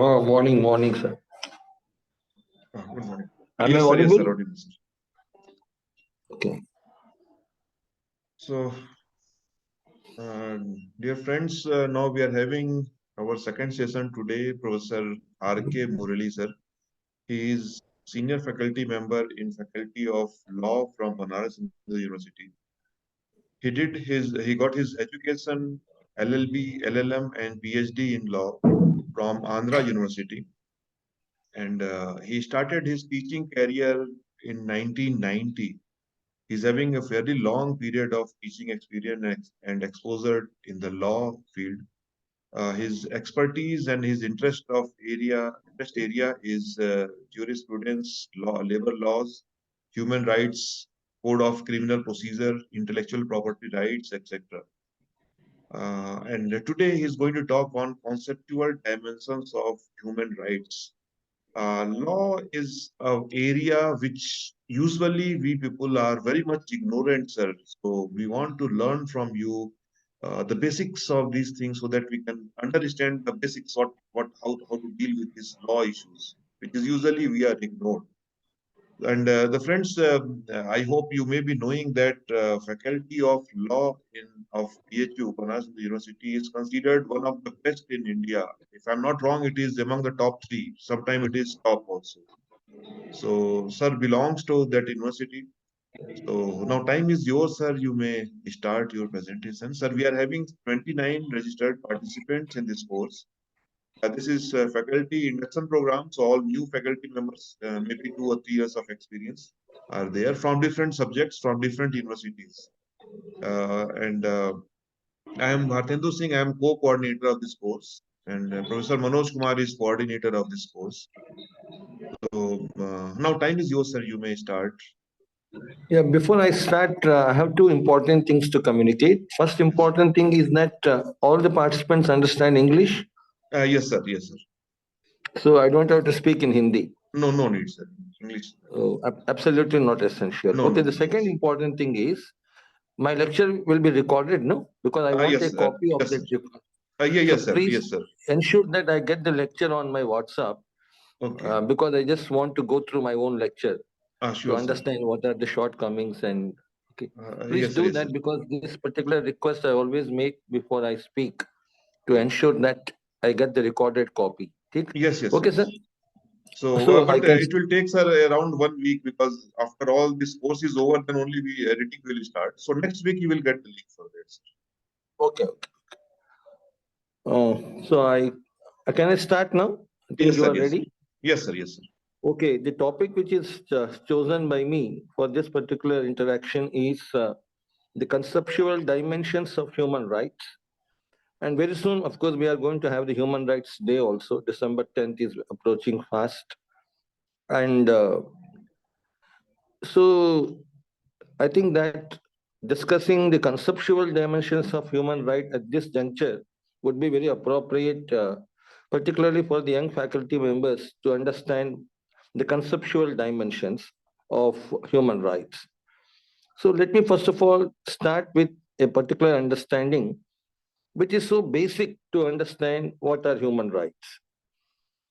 Oh, morning, sir. Good morning. Am I Yes, sir, audible? audible, sir. Okay. So, dear friends, now we are having our second session today. Professor R.K. Murali, sir. He is senior faculty member in Faculty of Law from Banaras Hindu University. He got his education LLB, LLM, and PhD in law from Andhra University, and he started his teaching career in 1990. He's having a fairly long period of teaching experience and exposure in the law field. His expertise and his interest area is jurisprudence, labor laws, human rights, code of criminal procedure, intellectual property rights, etc. And today he's going to talk on conceptual dimensions of human rights. Law is an area which usually we people are very much ignorant, sir. So we want to learn from you the basics of these things so that we can understand the basics of how to deal with these law issues, which is usually we are ignored. And the friends, I hope you may be knowing that Faculty of Law of BHU, Banaras University, is considered one of the best in India. If I'm not wrong, it is among the top three. Sometimes it is top also. So, sir belongs to that university. So now time is yours, sir. You may start your presentation. Sir, we are having 29 registered participants in this course. This is faculty induction program, so all new faculty members, maybe 2 or 3 years of experience, are there from different subjects from different universities. And I am Bhartendu Singh. I am co-coordinator of this course, and Professor Manoj Kumar is coordinator of this course. So now time is yours, sir. You may start. Yeah, before I start, I have two important things to communicate. First Yes. important thing is that all the participants understand English, Yes, sir. Yes, sir. so I don't have to speak in Hindi. No, no need, sir. English. Absolutely not essential. No, Okay, no. the second Yes. important thing is my lecture will be recorded, no? Because I want a Yes, sir. copy of Yes, that. sir. Yeah, So yes, sir. please Yes, sir. ensure that I get the lecture on my WhatsApp Okay. because I just want to go through my own lecture to Sure, sir. understand what are the shortcomings and okay. Please Yes, sir. do Yes, sir. that because this particular request I always make before I speak to ensure that I get the recorded copy. ठीक? Yes, yes, sir. Okay, sir. So, So I but can. it will take, sir, around 1 week because after all this course is over, then only we editing will start. So next week you will get the link for that, sir. Okay. So can I start now? I think Yes, you sir. are Yes, sir. ready. Yes, sir. Yes, sir. Okay, the topic which is chosen by me for this particular interaction is the conceptual dimensions of human rights. And very soon, of course, we are going to have the Human Rights Day also. December 10th is approaching fast. And so I think that discussing the conceptual dimensions of human right at this juncture would be very appropriate, particularly for the young faculty members to understand the conceptual dimensions of human rights. So let me first of all start with a particular understanding which is so basic to understand what are human rights.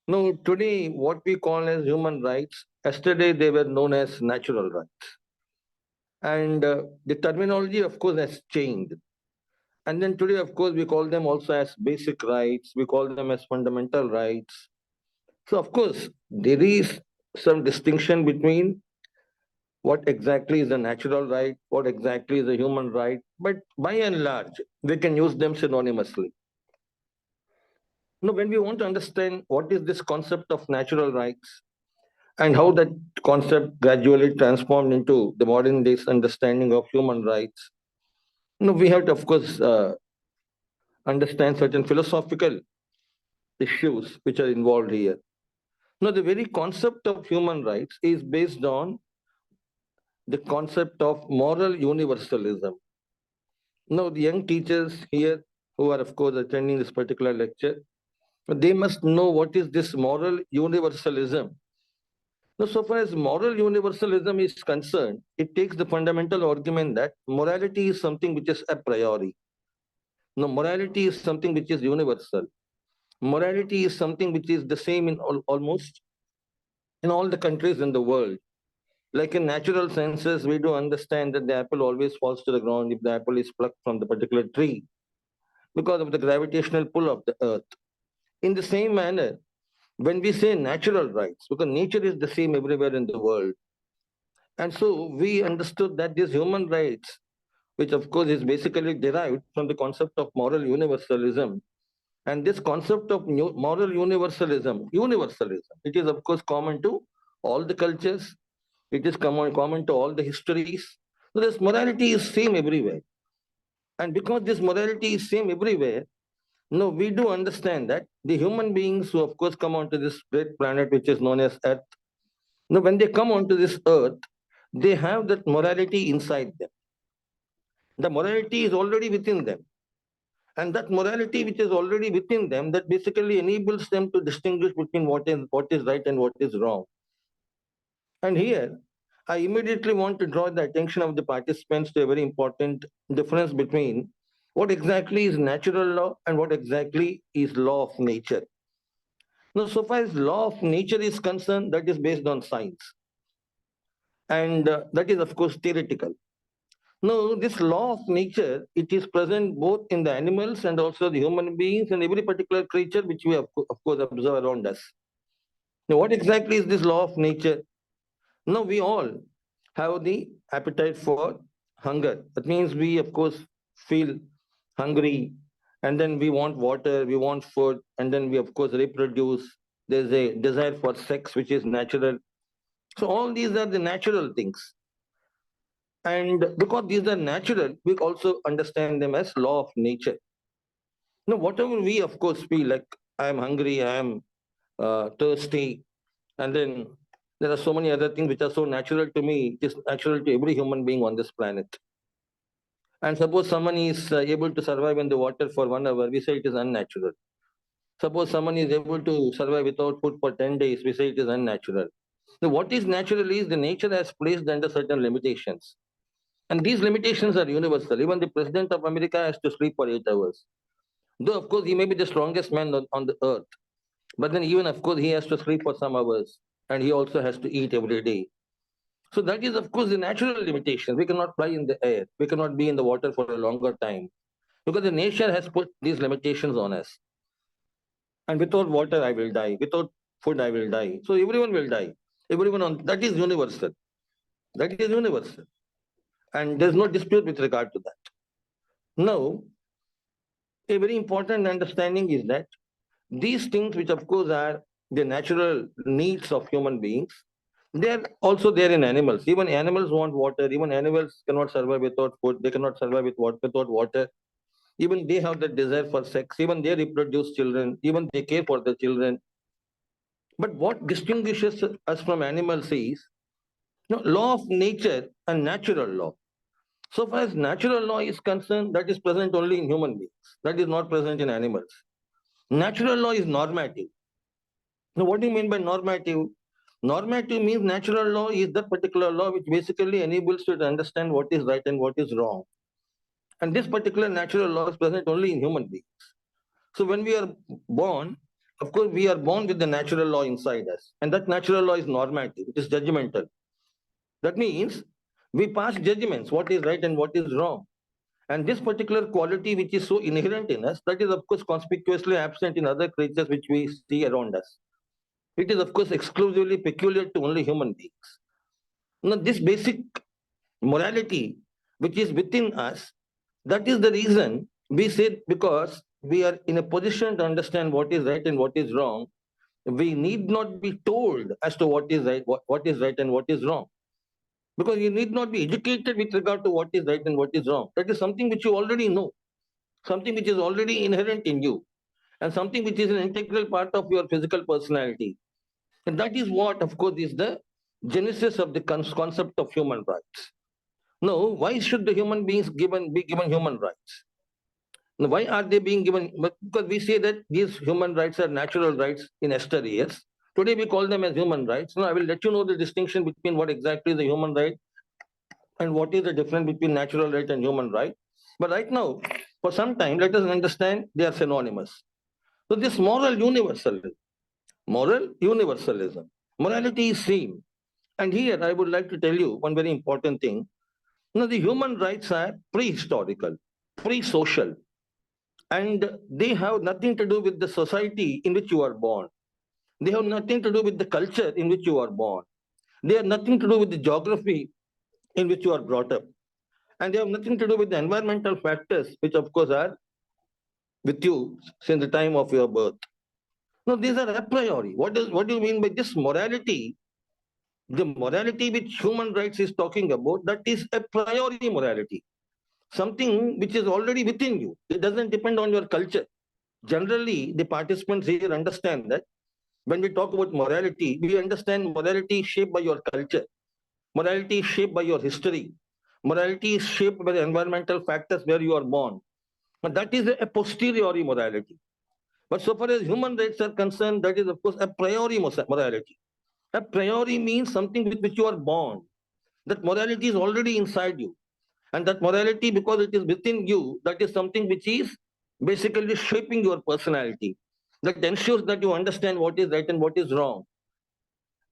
Now, today, what we call as human rights, yesterday they were known as natural rights. And the terminology, of course, has changed. And then today, of course, we call them also as basic rights, we call them as fundamental rights. So, of course, there is some distinction between what exactly is a natural right, what exactly is a human right, but by and large, we can use them synonymously. Now, when we want to understand what is this concept of natural rights and how that concept gradually transformed into the modern day's understanding of human rights, we have to, of course, understand certain philosophical issues which are involved here. Now, the very concept of human rights is based on the concept of moral universalism. Now, the young teachers here who are, of course, attending this particular lecture, they must know what is this moral universalism. Now, so far as moral universalism is concerned, it takes the fundamental argument that morality is something which is a priori. Now, morality is something which is universal. Morality is something which is the same in almost in all the countries in the world. Like in natural senses, we do understand that the apple always falls to the ground if the apple is plucked from the particular tree because of the gravitational pull of the earth. In the same manner, when we say natural rights, because nature is the same everywhere in the world, and so we understood that these human rights, which of course is basically derived from the concept of moral universalism, and this concept of moral universalism, it is of course common to all the cultures, it is common to all the histories. So this morality is same everywhere. And because this morality is same everywhere, no, we do understand that the human beings who of course come onto this great planet which is known as Earth, no, when they come onto this Earth, they have that morality inside them. The morality is already within them. And that morality which is already within them, that basically enables them to distinguish between what is right and what is wrong. And here, I immediately want to draw the attention of the participants to a very important difference between what exactly is natural law and what exactly is law of nature. Now, so far as law of nature is concerned, that is based on science. And that is, of course, theoretical. Now, this law of nature, it is present both in the animals and also the human beings and every particular creature which we, of course, observe around us. Now, what exactly is this law of nature? Now, we all have the appetite for hunger. That means we, of course, feel hungry, and then we want water, we want food, and then we, of course, reproduce. There's a desire for sex, which is natural. So, all these are the natural things. And because these are natural, we also understand them as law of nature. Now, whatever we, of course, feel like I am hungry, I am thirsty, and then there are so many other things which are so natural to me, it is natural to every human being on this planet. And suppose someone is able to survive in the water for 1 hour, we say it is unnatural. Suppose someone is able to survive without food for 10 days, we say it is unnatural. Now, what is natural is the nature has placed under certain limitations. And these limitations are universal. Even the president of America has to sleep for 8 hours. Though, of course, he may be the strongest man on the earth. But then, even, of course, he has to sleep for some hours. And he also has to eat every day. So, that is, of course, the natural limitation. We cannot fly in the air. We cannot be in the water for a longer time. Because the nature has put these limitations on us. And without water, I will die. Without food, I will die. So, everyone will die. Everyone on that is universal. That is universal. And there's no dispute with regard to that. Now, a very important understanding is that these things, which of course are the natural needs of human beings, they are also there in animals. Even animals want water. Even animals cannot survive without food. They cannot survive without water. Even they have the desire for sex. Even they reproduce children. Even they care for the children. But what distinguishes us from animals is law of nature and natural law. So far as natural law is concerned, that is present only in human beings. That is not present in animals. Natural law is normative. Now, what do you mean by normative? Normative means natural law is that particular law which basically enables you to understand what is right and what is wrong. And this particular natural law is present only in human beings. So when we are born, of course, we are born with the natural law inside us. And that natural law is normative, it is judgmental. That means we pass judgments, what is right and what is wrong. And this particular quality, which is so inherent in us, that is, of course, conspicuously absent in other creatures which we see around us. It is, of course, exclusively peculiar to only human beings. Now, this basic morality, which is within us, that is the reason we say, because we are in a position to understand what is right and what is wrong, we need not be told as to what is right and what is wrong. Because you need not be educated with regard to what is right and what is wrong. That is something which you already know, something which is already inherent in you, and something which is an integral part of your physical personality. And that is what, of course, is the genesis of the concept of human rights. Now, why should the human beings be given human rights? Now, why are they being given? Because we say that these human rights are natural rights in yesteryears. Today we call them as human rights. Now, I will let you know the distinction between what exactly is a human right and what is the difference between natural right and human right. But right now, for some time, let us understand they are synonymous. So this moral universalism, morality is seen. And here I would like to tell you one very important thing. The human rights are prehistorical, pre-social, and they have nothing to do with the society in which you are born. They have nothing to do with the culture in which you are born. They have nothing to do with the geography in which you are brought up. And they have nothing to do with the environmental factors, which of course are with you since the time of your birth. No, these are a priori. What do you mean by this morality? The morality which human rights is talking about, that is a priori morality. Something which is already within you. It doesn't depend on your culture. Generally, the participants here understand that when we talk about morality, we understand morality is shaped by your culture. Morality is shaped by your history. Morality is shaped by the environmental factors where you are born. And that is a posteriori morality. But so far as human rights are concerned, that is, of course, a priori morality. A priori means something with which you are born. That morality is already inside you. And that morality, because it is within you, that is something which is basically shaping your personality. That ensures that you understand what is right and what is wrong.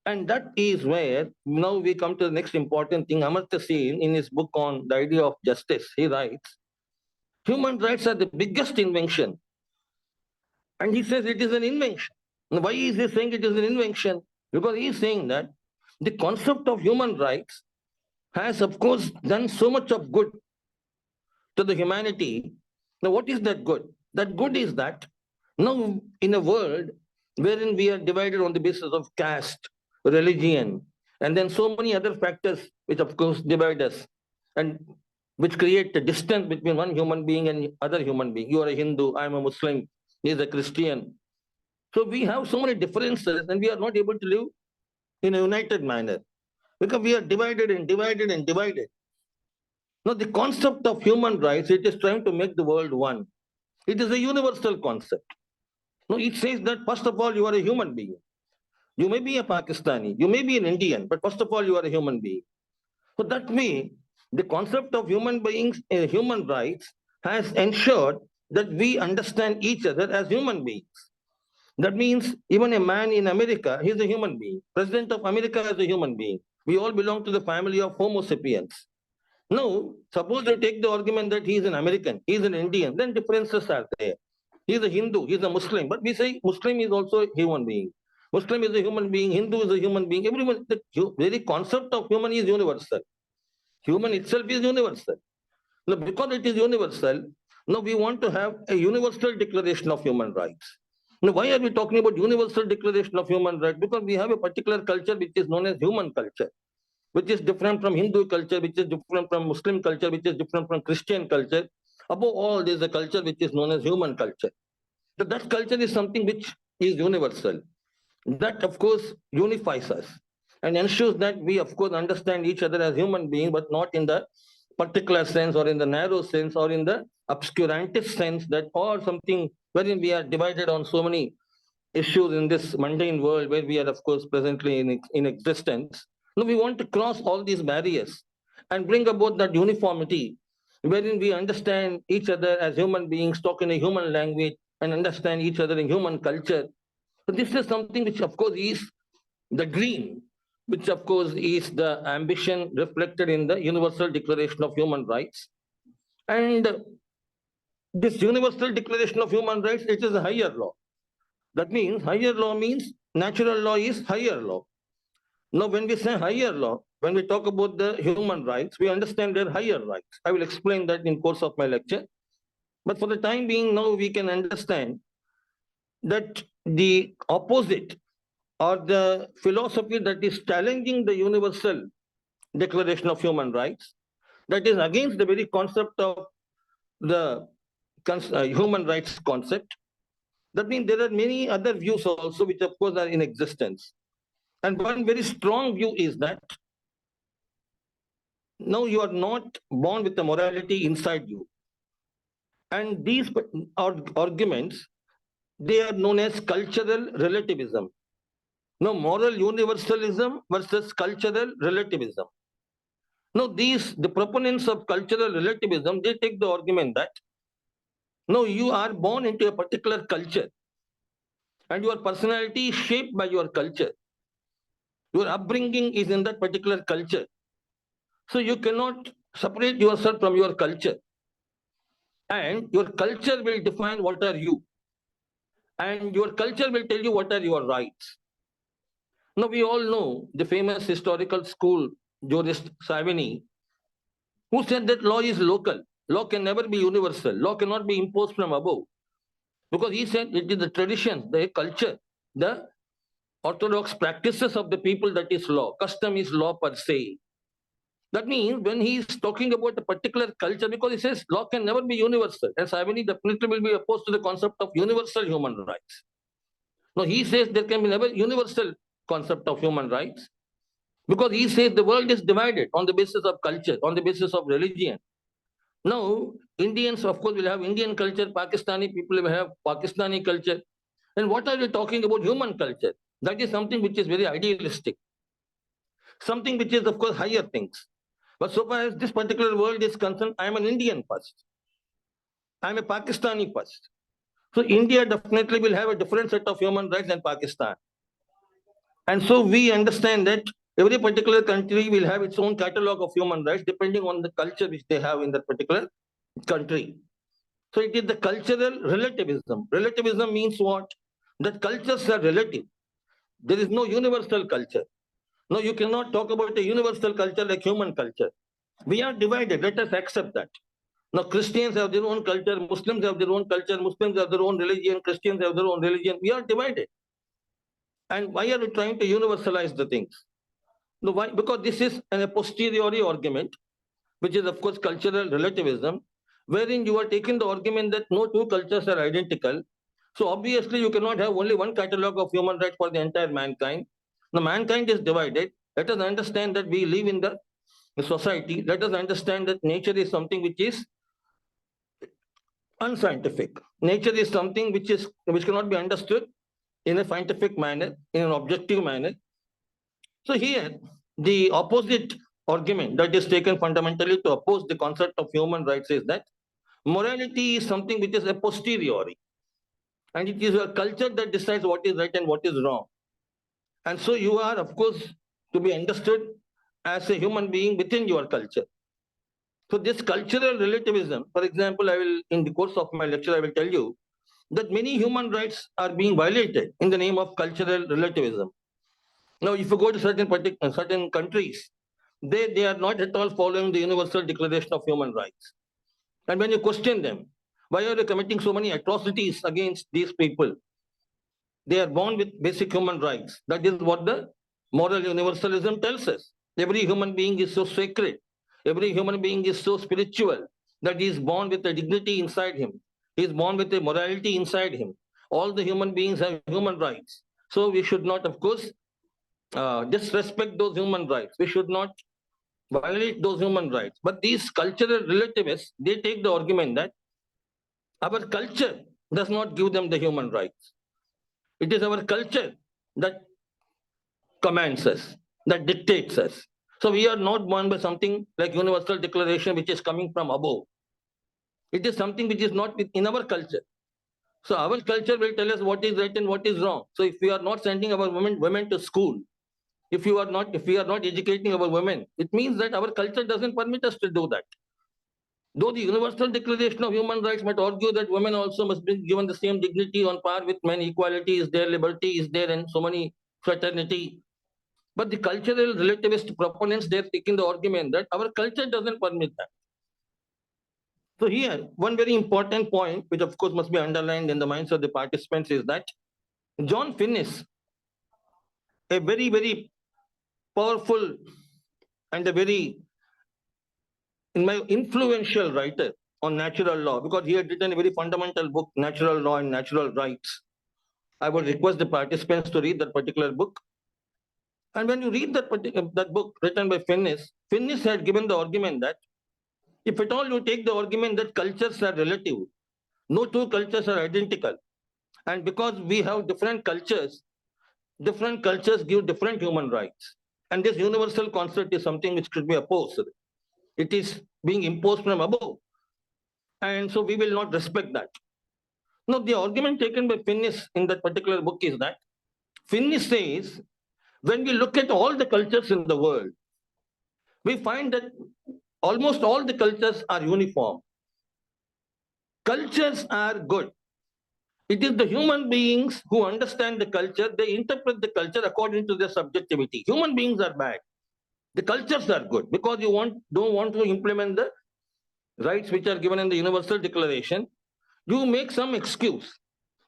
And that is where now we come to the next important thing. Amartya Sen, in his book on the idea of justice, he writes, human rights are the biggest invention. And he says it is an invention. Now, why is he saying it is an invention? Because he is saying that the concept of human rights has, of course, done so much of good to the humanity. Now, what is that good? That good is that now, in a world wherein we are divided on the basis of caste, religion, and then so many other factors which, of course, divide us and which create a distance between one human being and other human being. You are a Hindu, I am a Muslim, he is a Christian. So we have so many differences and we are not able to live in a united manner because we are divided and divided and divided. Now, the concept of human rights, it is trying to make the world one. It is a universal concept. No, it says that first of all, you are a human being. You may be a Pakistani, you may be an Indian, but first of all, you are a human being. So that way, the concept of human beings, human rights, has ensured that we understand each other as human beings. That means even a man in America, he is a human being. President of America is a human being. We all belong to the family of Homo sapiens. Now, suppose you take the argument that he is an American, he is an Indian, then differences are there. He is a Hindu, he is a Muslim, but we say Muslim is also a human being. Muslim is a human being, Hindu is a human being. Everyone, the very concept of human is universal. Human itself is universal. Now, because it is universal, now we want to have a universal declaration of human rights. Now, why are we talking about universal declaration of human rights? Because we have a particular culture which is known as human culture, which is different from Hindu culture, which is different from Muslim culture, which is different from Christian culture. Above all, there is a culture which is known as human culture. So that culture is something which is universal. That, of course, unifies us and ensures that we, of course, understand each other as human beings, but not in the particular sense or in the narrow sense or in the obscurantist sense that or something wherein we are divided on so many issues in this mundane world where we are, of course, presently in existence. No, we want to cross all these barriers and bring about that uniformity wherein we understand each other as human beings, talk in a human language, and understand each other in human culture. So this is something which, of course, is the dream, which, of course, is the ambition reflected in the Universal Declaration of Human Rights. And this Universal Declaration of Human Rights, it is a higher law. That means higher law means natural law is higher law. Now, when we say higher law, when we talk about the human rights, we understand their higher rights. I will explain that in course of my lecture. But for the time being, now we can understand that the opposite or the philosophy that is challenging the Universal Declaration of Human Rights, that is against the very concept of the human rights concept. That means there are many other views also, which of course are in existence. And one very strong view is that now you are not born with the morality inside you. And these arguments, they are known as cultural relativism. Now, moral universalism versus cultural relativism. Now, the proponents of cultural relativism, they take the argument that no, you are born into a particular culture. And your personality is shaped by your culture. Your upbringing is in that particular culture. So you cannot separate yourself from your culture. And your culture will define what are you. And your culture will tell you what are your rights. Now we all know the famous historical school jurist Savini, who said that law is local. Law can never be universal. Law cannot be imposed from above. Because he said it is the tradition, the culture, the orthodox practices of the people that is law. Custom is law per se. That means when he is talking about a particular culture, because he says law can never be universal, and Savini definitely will be opposed to the concept of universal human rights. No, he says there can be never universal concept of human rights because he says the world is divided on the basis of culture, on the basis of religion. Now, Indians, of course, will have Indian culture, Pakistani people will have Pakistani culture. And what are we talking about human culture? That is something which is very idealistic, something which is, of course, higher things. But so far as this particular world is concerned, I am an Indian first. I am a Pakistani first. So India definitely will have a different set of human rights than Pakistan. And so we understand that every particular country will have its own catalog of human rights depending on the culture which they have in that particular country. So it is the cultural relativism. Relativism means what? That cultures are relative. There is no universal culture. No, you cannot talk about a universal culture like human culture. We are divided. Let us accept that. Now, Christians have their own culture, Muslims have their own culture, Muslims have their own religion, Christians have their own religion. We are divided. And why are we trying to universalize the things? No, why? Because this is a posteriori argument, which is, of course, cultural relativism, wherein you are taking the argument that no two cultures are identical. So obviously, you cannot have only one catalog of human rights for the entire mankind. The mankind is divided. Let us understand that we live in the society. Let us understand that nature is something which is unscientific. Nature is something which cannot be understood in a scientific manner, in an objective manner. So here, the opposite argument that is taken fundamentally to oppose the concept of human rights is that morality is something which is a posteriori, and it is your culture that decides what is right and what is wrong. And so you are, of course, to be understood as a human being within your culture. So this cultural relativism, for example, in the course of my lecture, I will tell you that many human rights are being violated in the name of cultural relativism. Now, if you go to certain countries, they are not at all following the Universal Declaration of Human Rights. And when you question them, why are they committing so many atrocities against these people? They are born with basic human rights. That is what the moral universalism tells us. Every human being is so sacred. Every human being is so spiritual that he is born with a dignity inside him. He is born with a morality inside him. All the human beings have human rights. So we should not, of course, disrespect those human rights. We should not violate those human rights. But these cultural relativists, they take the argument that our culture does not give them the human rights. It is our culture that commands us, that dictates us. So we are not born by something like Universal Declaration, which is coming from above. It is something which is not in our culture. So our culture will tell us what is right and what is wrong. So if we are not sending our women to school, if we are not educating our women, it means that our culture doesn't permit us to do that. Though the Universal Declaration of Human Rights might argue that women also must be given the same dignity on par with men, equality is there, liberty is there, and so many fraternity. But the cultural relativist proponents, they're taking the argument that our culture doesn't permit that. So here, one very important point, which of course must be underlined in the minds of the participants, is that John Finnis, a very, very powerful and a very influential writer on natural law, because he had written a very fundamental book, Natural Law and Natural Rights. I would request the participants to read that particular book. And when you read that book written by Finnis, Finnis had given the argument that if at all you take the argument that cultures are relative, no two cultures are identical. And because we have different cultures give different human rights. And this universal concept is something which should be opposed. It is being imposed from above. And so we will not respect that. Now, the argument taken by Finnis in that particular book is that Finnis says, when we look at all the cultures in the world, we find that almost all the cultures are uniform. Cultures are good. It is the human beings who understand the culture, they interpret the culture according to their subjectivity. Human beings are bad. The cultures are good because you don't want to implement the rights which are given in the Universal Declaration. You make some excuse,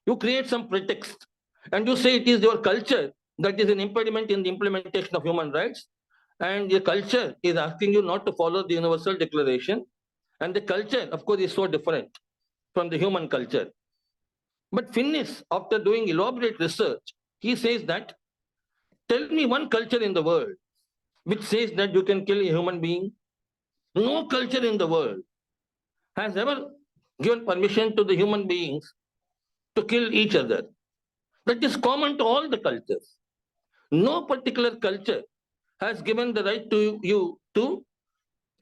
you create some pretext, and you say it is your culture that is an impediment in the implementation of human rights. And your culture is asking you not to follow the Universal Declaration. And the culture, of course, is so different from the human culture. But Finnis, after doing elaborate research, he says that, tell me one culture in the world which says that you can kill a human being. No culture in the world has ever given permission to the human beings to kill each other. That is common to all the cultures. No particular culture has given the right to you to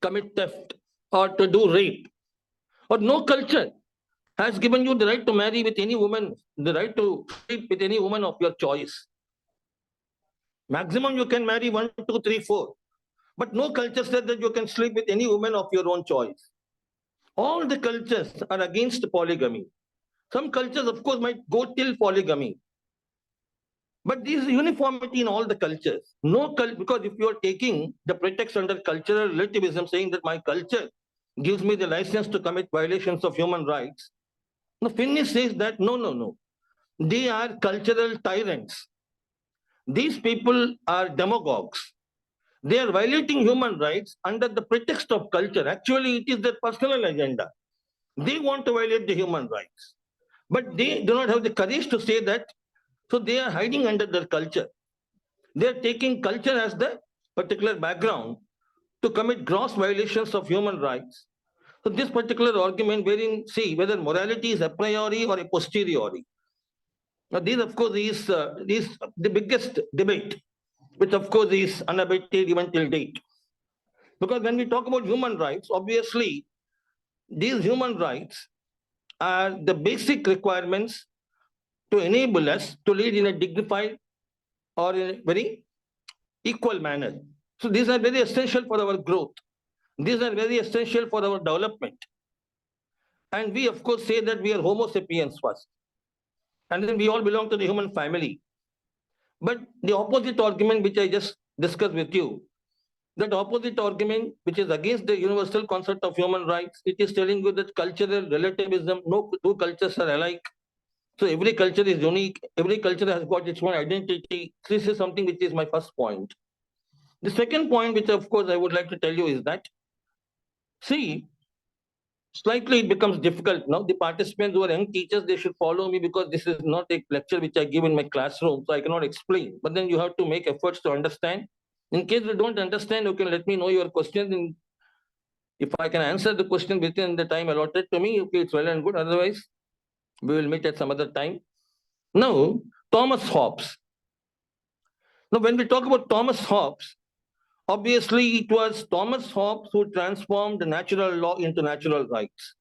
commit theft or to do rape. Or no culture has given you the right to marry with any woman, the right to sleep with any woman of your choice. Maximum you can marry 1, 2, 3, 4. But no culture says that you can sleep with any woman of your own choice. All the cultures are against polygamy. Some cultures, of course, might go till polygamy. But there is uniformity in all the cultures. Because if you are taking the pretext under cultural relativism, saying that my culture gives me the license to commit violations of human rights, the Finnis says that no. They are cultural tyrants. These people are demagogues. They are violating human rights under the pretext of culture. Actually, it is their personal agenda. They want to violate the human rights. But they do not have the courage to say that. So they are hiding under their culture. They are taking culture as the particular background to commit gross violations of human rights. So this particular argument wherein, see, whether morality is a priori or a posteriori. Now, this, of course, is the biggest debate, which, of course, is unabated even till date. Because when we talk about human rights, obviously, these human rights are the basic requirements to enable us to lead in a dignified or in a very equal manner. So these are very essential for our growth. These are very essential for our development. And we, of course, say that we are Homo sapiens first. And then we all belong to the human family. But the opposite argument, which I just discussed with you, that opposite argument, which is against the universal concept of human rights, it is telling you that cultural relativism, no two cultures are alike. So every culture is unique. Every culture has got its own identity. This is something which is my first point. The second point, which of course I would like to tell you is that, see, slightly it becomes difficult now. The participants who are young teachers, they should follow me because this is not a lecture which I give in my classroom, so I cannot explain. But then you have to make efforts to understand. In case you don't understand, you can let me know your questions. And if I can answer the question within the time allotted to me, okay, it's well and good. Otherwise, we will meet at some other time. Now, Thomas Hobbes. Now, when we talk about Thomas Hobbes, obviously it was Thomas Hobbes who transformed natural law into natural rights.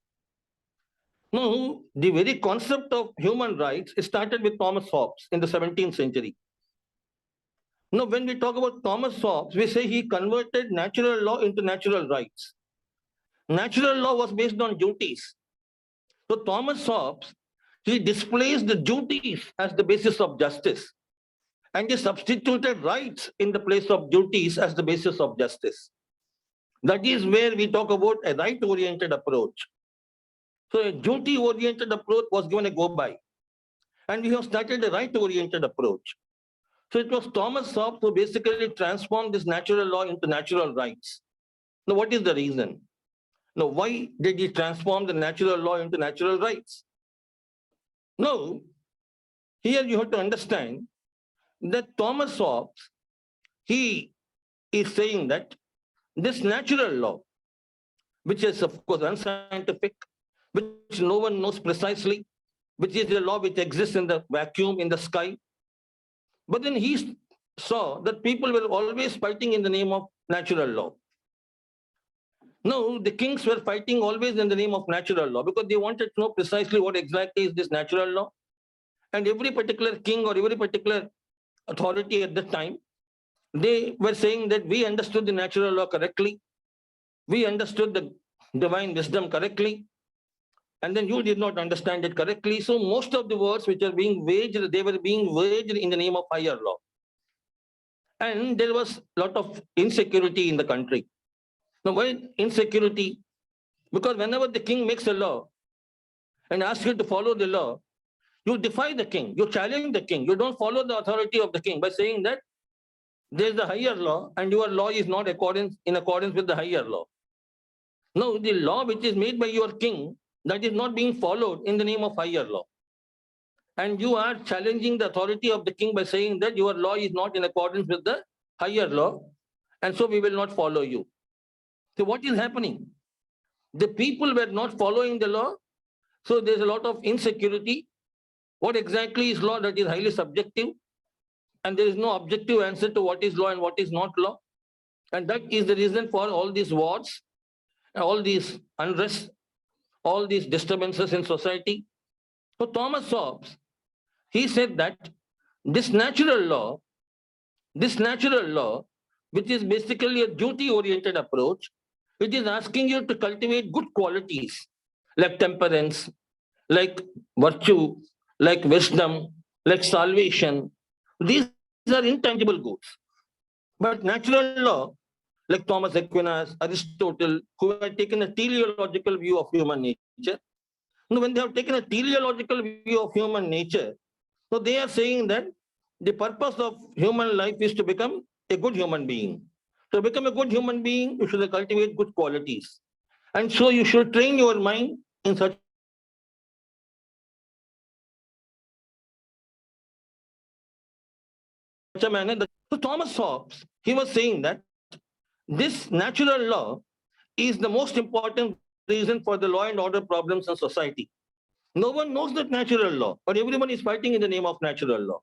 Now, the very concept of human rights started with Thomas Hobbes in the 17th century. Now, when we talk about Thomas Hobbes, we say he converted natural law into natural rights. Natural law was based on duties. So Thomas Hobbes, he displaced the duties as the basis of justice. And he substituted rights in the place of duties as the basis of justice. That is where we talk about a right-oriented approach. So a duty-oriented approach was given a go-by. And we have started a right-oriented approach. So it was Thomas Hobbes who basically transformed this natural law into natural rights. Now, what is the reason? Now, why did he transform the natural law into natural rights? Now, here you have to understand that Thomas Hobbes, he is saying that this natural law, which is of course unscientific, which no one knows precisely, which is a law which exists in the vacuum in the sky. But then he saw that people were always fighting in the name of natural law. No, the kings were fighting always in the name of natural law because they wanted to know precisely what exactly is this natural law. And every particular king or every particular authority at that time, they were saying that we understood the natural law correctly. We understood the divine wisdom correctly. And then you did not understand it correctly. So most of the wars which are being waged, they were being waged in the name of higher law. And there was a lot of insecurity in the country. Now, why insecurity? Because whenever the king makes a law and asks you to follow the law, you defy the king, you challenge the king, you don't follow the authority of the king by saying that there's the higher law and your law is not in accordance with the higher law. No, the law which is made by your king, that is not being followed in the name of higher law. And you are challenging the authority of the king by saying that your law is not in accordance with the higher law, and so we will not follow you. So what is happening? The people were not following the law, so there's a lot of insecurity. What exactly is law? That is highly subjective, and there is no objective answer to what is law and what is not law. And that is the reason for all these wars, all these unrest, all these disturbances in society. So Thomas Hobbes, he said that this natural law, which is basically a duty-oriented approach, it is asking you to cultivate good qualities like temperance, like virtue, like wisdom, like salvation. These are intangible goods. But natural law, like Thomas Aquinas, Aristotle, who had taken a teleological view of human nature, when they have taken a teleological view of human nature, so they are saying that the purpose of human life is to become a good human being. To become a good human being, you should cultivate good qualities. And so you should train your mind in such a manner that so Thomas Hobbes, he was saying that this natural law is the most important reason for the law and order problems in society. No one knows that natural law, but everyone is fighting in the name of natural law.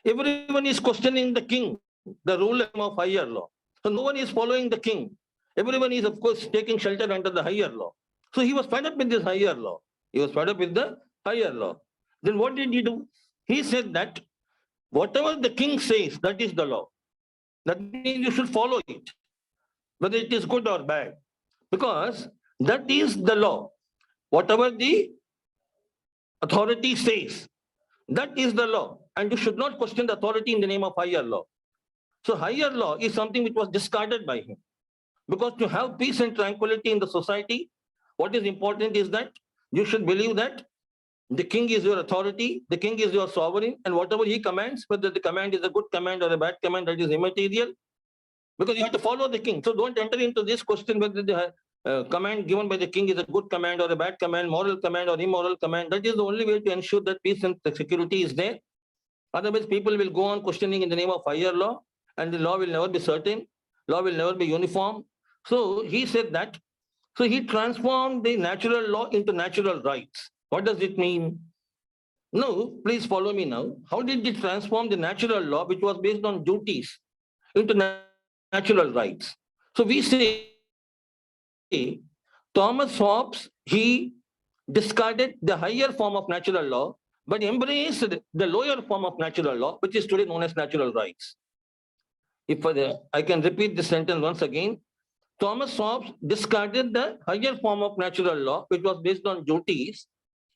Everyone is questioning the king, the ruler of higher law. So no one is following the king. Everyone is, of course, taking shelter under the higher law. So he was fed up with this higher law. He was fed up with the higher law. Then what did he do? He said that whatever the king says, that is the law. That means you should follow it, whether it is good or bad, because that is the law. Whatever the authority says, that is the law. And you should not question the authority in the name of higher law. So higher law is something which was discarded by him. Because to have peace and tranquility in the society, what is important is that you should believe that the king is your authority, the king is your sovereign, and whatever he commands, whether the command is a good command or a bad command, that is immaterial, because you have to follow the king. So don't enter into this question whether the command given by the king is a good command or a bad command, moral command or immoral command. That is the only way to ensure that peace and security is there. Otherwise, people will go on questioning in the name of higher law, and the law will never be certain, law will never be uniform. So he said that. So he transformed the natural law into natural rights. What does it mean? No, please follow me now. How did he transform the natural law, which was based on duties, into natural rights? So we say Thomas Hobbes, he discarded the higher form of natural law, but embraced the lower form of natural law, which is today known as natural rights. If I can repeat this sentence once again, Thomas Hobbes discarded the higher form of natural law, which was based on duties,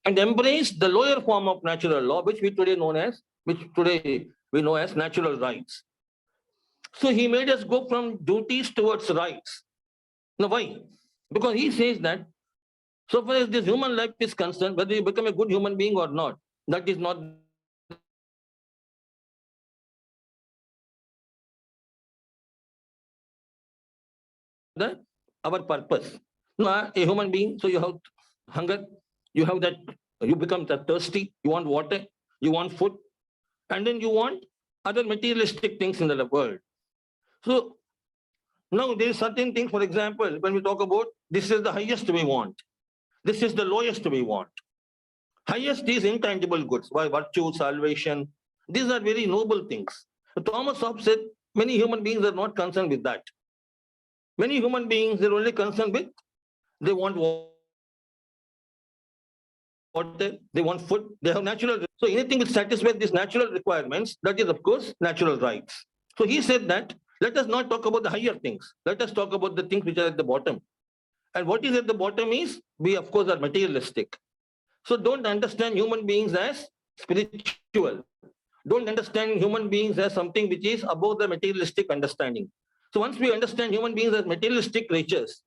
and embraced the lower form of natural law, which today we know as natural rights. So he made us go from duties towards rights. Now why? Because he says that so far as this human life is concerned, whether you become a good human being or not, that is not our purpose. No, a human being, so you have hunger, you have that, you become thirsty, you want water, you want food, and then you want other materialistic things in the world. So now there is certain things, for example, when we talk about this is the highest we want, this is the lowest we want. Highest is intangible goods, by virtue, salvation. These are very noble things. Thomas Hobbes said many human beings are not concerned with that. Many human beings, they're only concerned with, they want water, they want food, they have natural. So anything which satisfies these natural requirements, that is, of course, natural rights. So he said that let us not talk about the higher things. Let us talk about the things which are at the bottom. And what is at the bottom is we, of course, are materialistic. So don't understand human beings as spiritual. Don't understand human beings as something which is above the materialistic understanding. So once we understand human beings as materialistic creatures,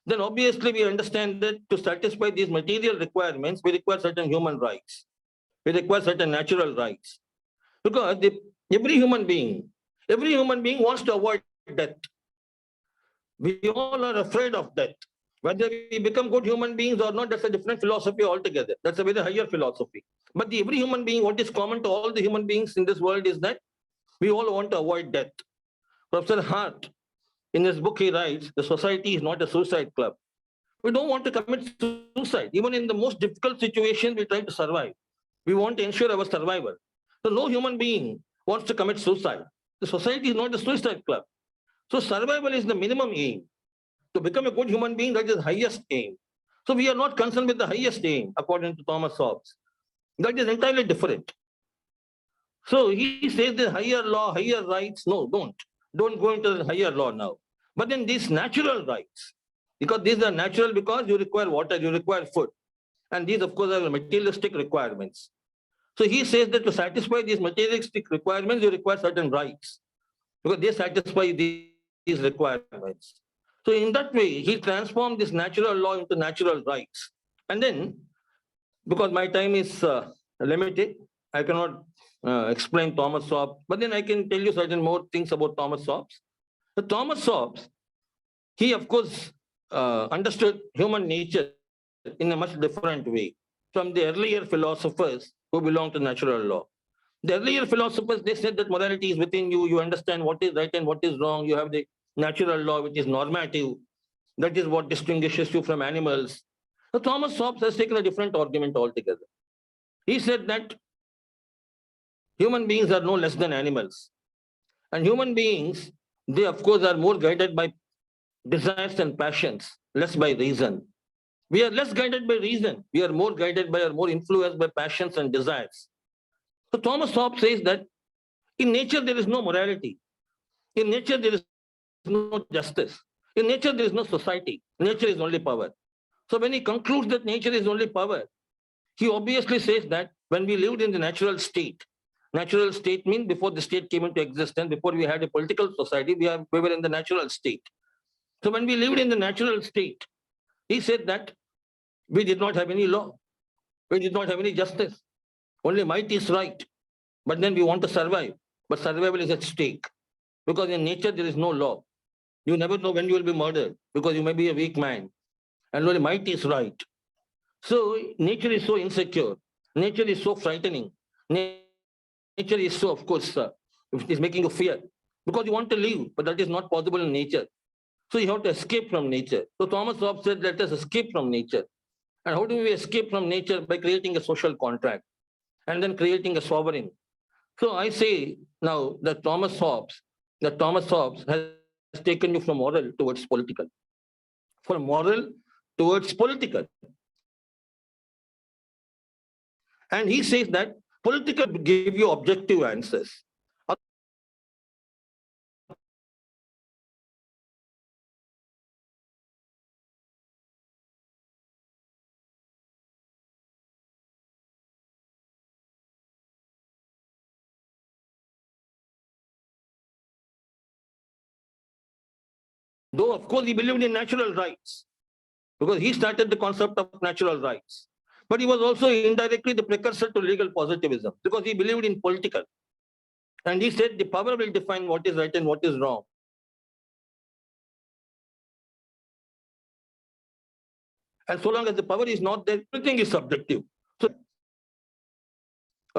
then obviously we understand that to satisfy these material requirements, we require certain human rights. We require certain natural rights. Because every human being wants to avoid death. We all are afraid of death. Whether we become good human beings or not, that's a different philosophy altogether. That's a very higher philosophy. But every human being, what is common to all the human beings in this world is that we all want to avoid death. Professor Hart, in his book, he writes, the society is not a suicide club. We don't want to commit suicide. Even in the most difficult situation, we try to survive. We want to ensure our survival. So no human being wants to commit suicide. The society is not a suicide club. So survival is the minimum aim. To become a good human being, that is the highest aim. So we are not concerned with the highest aim, according to Thomas Hobbes. That is entirely different. So he says the higher law, higher rights. No, don't. Don't go into the higher law now. But then these natural rights, because these are natural because you require water, you require food. And these, of course, are materialistic requirements. So he says that to satisfy these materialistic requirements, you require certain rights because they satisfy these requirements. So in that way, he transformed this natural law into natural rights. And then, because my time is limited, I cannot explain Thomas Hobbes, but then I can tell you certain more things about Thomas Hobbes. So Thomas Hobbes, he of course understood human nature in a much different way from the earlier philosophers who belong to natural law. The earlier philosophers, they said that morality is within you. You understand what is right and what is wrong. You have the natural law, which is normative. That is what distinguishes you from animals. So Thomas Hobbes has taken a different argument altogether. He said that human beings are no less than animals. And human beings, they of course are more guided by desires and passions, less by reason. We are less guided by reason. We are more guided by or more influenced by passions and desires. So Thomas Hobbes says that in nature there is no morality. In nature there is no justice. In nature there is no society. Nature is only power. So when he concludes that nature is only power, he obviously says that when we lived in the natural state means before the state came into existence, before we had a political society, we were in the natural state. So when we lived in the natural state, he said that we did not have any law. We did not have any justice. Only might is right. But then we want to survive. But survival is at stake. Because in nature, there is no law. You never know when you will be murdered because you may be a weak man. And only might is right. So nature is so insecure. Nature is so frightening. Nature is so, of course, it is making you fear. Because you want to live, but that is not possible in nature. So you have to escape from nature. So Thomas Hobbes said, let us escape from nature. And how do we escape from nature? By creating a social contract and then creating a sovereign. So I say now that Thomas Hobbes has taken you from moral towards political. From moral towards political. And he says that political give you objective answers. Though, of course, he believed in natural rights because he started the concept of natural rights. But he was also indirectly the precursor to legal positivism because he believed in political. And he said the power will define what is right and what is wrong. And so long as the power is not there, everything is subjective. So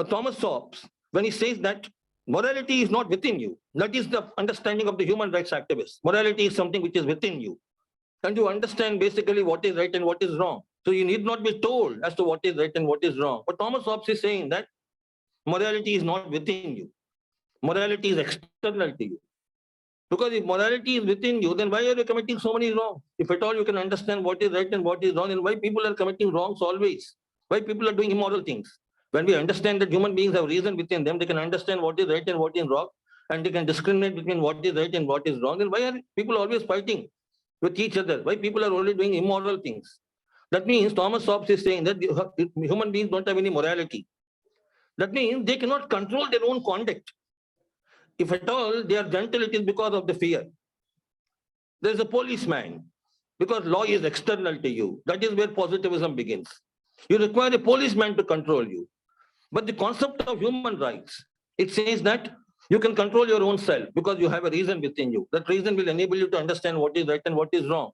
Thomas Hobbes, when he says that morality is not within you, that is the understanding of the human rights activists. Morality is something which is within you. And you understand basically what is right and what is wrong. So you need not be told as to what is right and what is wrong. But Thomas Hobbes is saying that morality is not within you. Morality is external to you. Because if morality is within you, then why are you committing so many wrongs? If at all you can understand what is right and what is wrong, then why people are committing wrongs always? Why people are doing immoral things? When we understand that human beings have reason within them, they can understand what is right and what is wrong, and they can discriminate between what is right and what is wrong. Then why are people always fighting with each other? Why people are only doing immoral things? That means Thomas Hobbes is saying that human beings don't have any morality. That means they cannot control their own conduct. If at all they are gentle, it is because of the fear. There is a policeman, because law is external to you. That is where positivism begins. You require a policeman to control you. But the concept of human rights, it says that you can control your own self because you have a reason within you. That reason will enable you to understand what is right and what is wrong.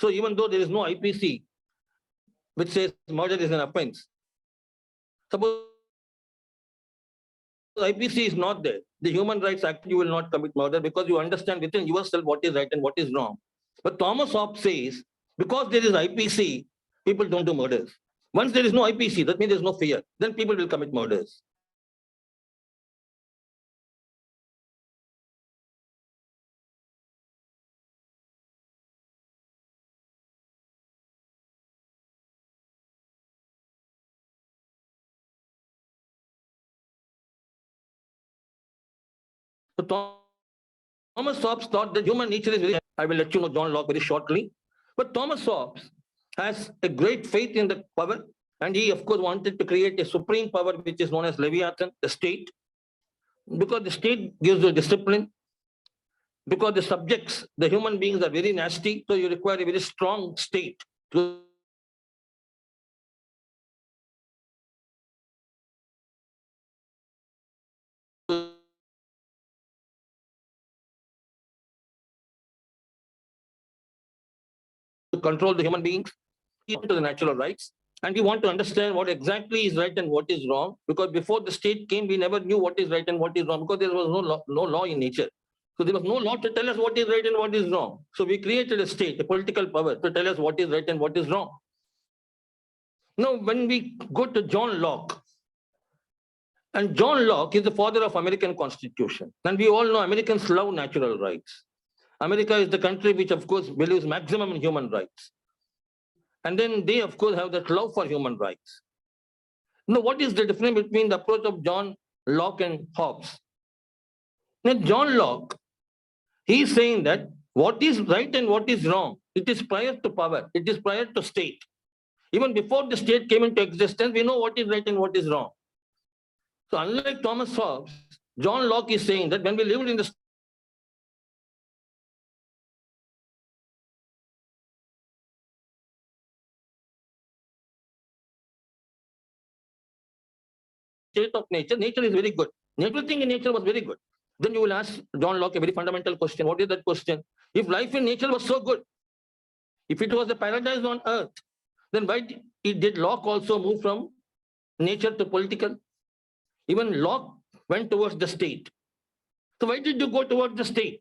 So even though there is no IPC which says murder is an offense, suppose IPC is not there, the Human Rights Act, you will not commit murder because you understand within yourself what is right and what is wrong. But Thomas Hobbes says, because there is IPC, people don't do murders. Once there is no IPC, that means there is no fear. Then people will commit murders. So Thomas Hobbes thought that human nature is very. I will let you know John Locke very shortly. But Thomas Hobbes has a great faith in the power, and he, of course, wanted to create a supreme power which is known as Leviathan, the state, because the state gives you discipline, because the subjects, the human beings are very nasty, so you require a very strong state to control the human beings, to the natural rights. And we want to understand what exactly is right and what is wrong, because before the state came, we never knew what is right and what is wrong, because there was no law in nature. So there was no law to tell us what is right and what is wrong. So we created a state, a political power to tell us what is right and what is wrong. Now, when we go to John Locke, and John Locke is the father of American Constitution. And we all know Americans love natural rights. America is the country which, of course, believes maximum in human rights. And then they, of course, have that love for human rights. Now, what is the difference between the approach of John Locke and Hobbes? Now, John Locke, he is saying that what is right and what is wrong, it is prior to power, it is prior to state. Even before the state came into existence, we know what is right and what is wrong. So unlike Thomas Hobbes, John Locke is saying that when we lived in the state of nature, nature is very good. Everything in nature was very good. Then you will ask John Locke a very fundamental question. What is that question? If life in nature was so good, if it was a paradise on earth, then why did Locke also move from nature to political? Even Locke went towards the state. So why did you go towards the state?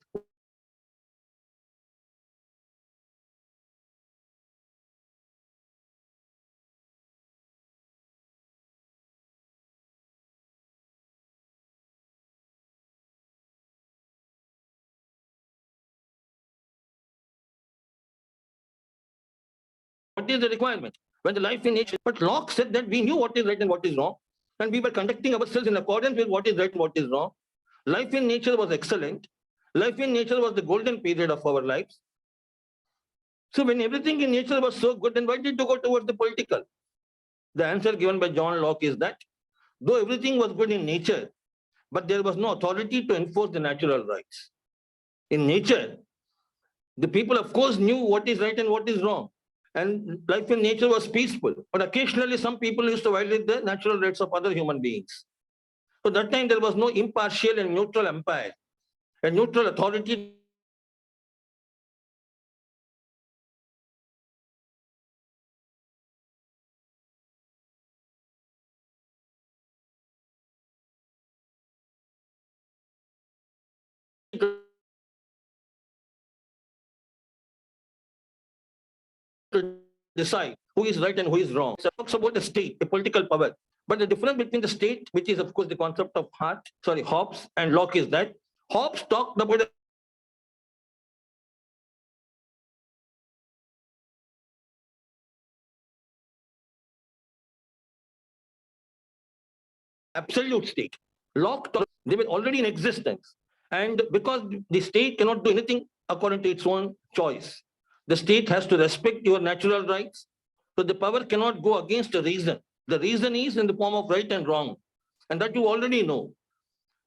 What is the requirement? When the life in nature, but Locke said that we knew what is right and what is wrong, and we were conducting ourselves in accordance with what is right and what is wrong. Life in nature was excellent. Life in nature was the golden period of our lives. So when everything in nature was so good, then why did you go towards the political? The answer given by John Locke is that though everything was good in nature, but there was no authority to enforce the natural rights. In nature, the people, of course, knew what is right and what is wrong. And life in nature was peaceful. But occasionally, some people used to violate the natural rights of other human beings. So that time, there was no impartial and neutral empire, a neutral authority to decide who is right and who is wrong. So it talks about the state, a political power. But the difference between the state, which is of course the concept of Hobbes and Locke, is that Hobbes talked about absolute state. Locke, they were already in existence. And because the state cannot do anything according to its own choice, the state has to respect your natural rights. So the power cannot go against the reason. The reason is in the form of right and wrong. And that you already know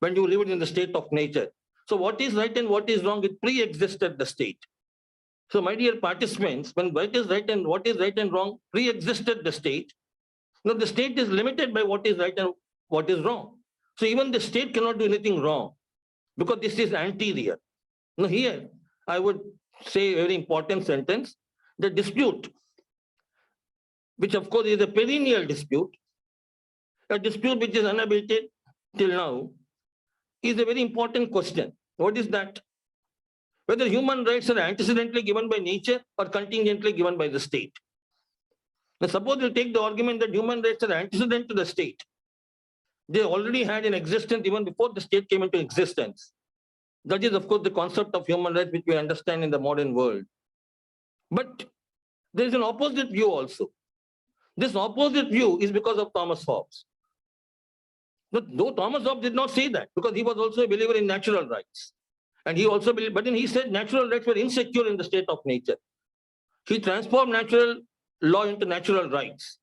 when you live in the state of nature. So what is right and what is wrong, it pre-existed the state. So my dear participants, when what is right and wrong pre-existed the state, now the state is limited by what is right and what is wrong. So even the state cannot do anything wrong because this is anterior. Now here, I would say a very important sentence, the dispute, which of course is a perennial dispute, a dispute which is unabated till now, is a very important question. What is that? Whether human rights are antecedently given by nature or contingently given by the state. Now suppose you take the argument that human rights are antecedent to the state. They already had an existence even before the state came into existence. That is, of course, the concept of human rights which we understand in the modern world. But there is an opposite view also. This opposite view is because of Thomas Hobbes. But though Thomas Hobbes did not say that, because he was also a believer in natural rights. And he also believed, but then he said natural rights were insecure in the state of nature. He transformed natural law into natural rights.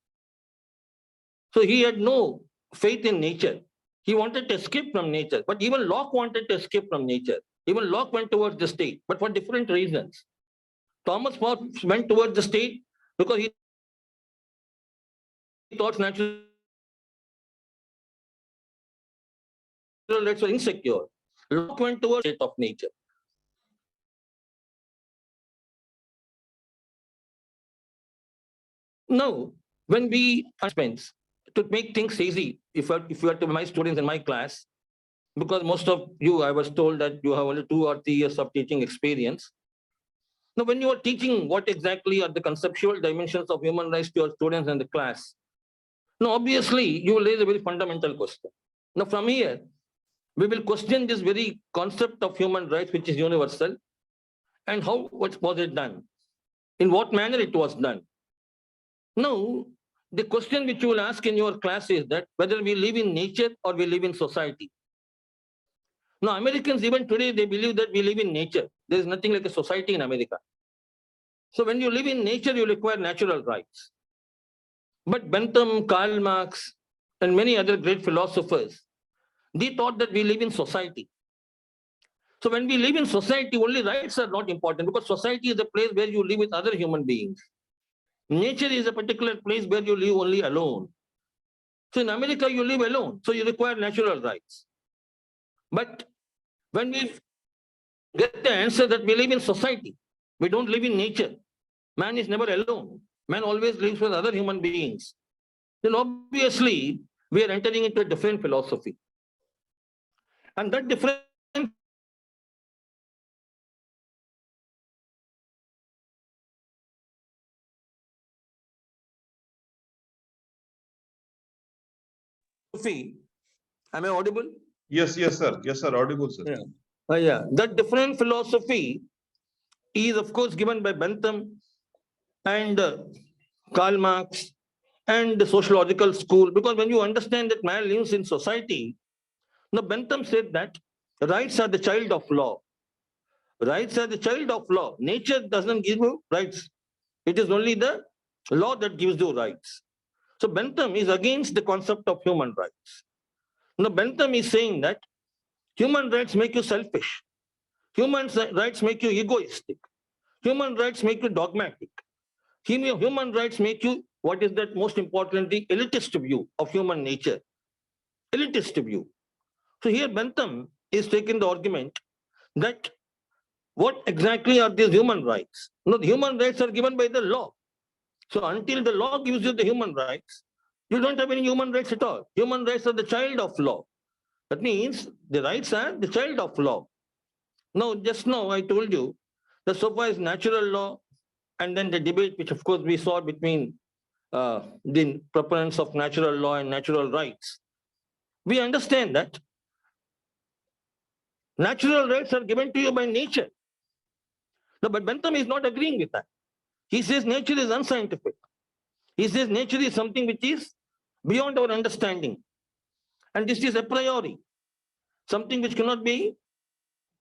So he had no faith in nature. He wanted to escape from nature, but even Locke wanted to escape from nature. Even Locke went towards the state, but for different reasons. Thomas Hobbes went towards the state because he thought natural rights were insecure. Locke went towards the state of nature. Now, when we spends to make things easy, if you are to my students in my class, because most of you, I was told that you have only 2 or 3 years of teaching experience. Now, when you are teaching what exactly are the conceptual dimensions of human rights to your students in the class, now obviously you will raise a very fundamental question. Now, from here, we will question this very concept of human rights, which is universal, and how was it done? In what manner it was done? Now, the question which you will ask in your class is that whether we live in nature or we live in society. Now, Americans even today, they believe that we live in nature. There is nothing like a society in America. So when you live in nature, you require natural rights. But Bentham, Karl Marx, and many other great philosophers, they thought that we live in society. So when we live in society, only rights are not important because society is a place where you live with other human beings. Nature is a particular place where you live only alone. So in America, you live alone, so you require natural rights. But when we get the answer that we live in society, we don't live in nature. Man is never alone. Man always lives with other human beings. Then obviously, we are entering into a different philosophy. And that different philosophy, am I audible? Yes, sir. Yes, sir. Audible, sir. Yeah. That different philosophy is, of course, given by Bentham and Karl Marx and the sociological school. Because when you understand that man lives in society, now Bentham said that rights are the child of law. Rights are the child of law. Nature doesn't give you rights. It is only the law that gives you rights. So Bentham is against the concept of human rights. Now Bentham is saying that human rights make you selfish. Human rights make you egoistic. Human rights make you dogmatic. Human rights make you, what is that most importantly, elitist view of human nature. Elitist view. So here Bentham is taking the argument that what exactly are these human rights? No, the human rights are given by the law. So until the law gives you the human rights, you don't have any human rights at all. Human rights are the child of law. That means the rights are the child of law. Now, just now I told you that so far as natural law and then the debate, which of course we saw between the proponents of natural law and natural rights, we understand that natural rights are given to you by nature. No, but Bentham is not agreeing with that. He says nature is unscientific. He says nature is something which is beyond our understanding. And this is a priori, something which cannot be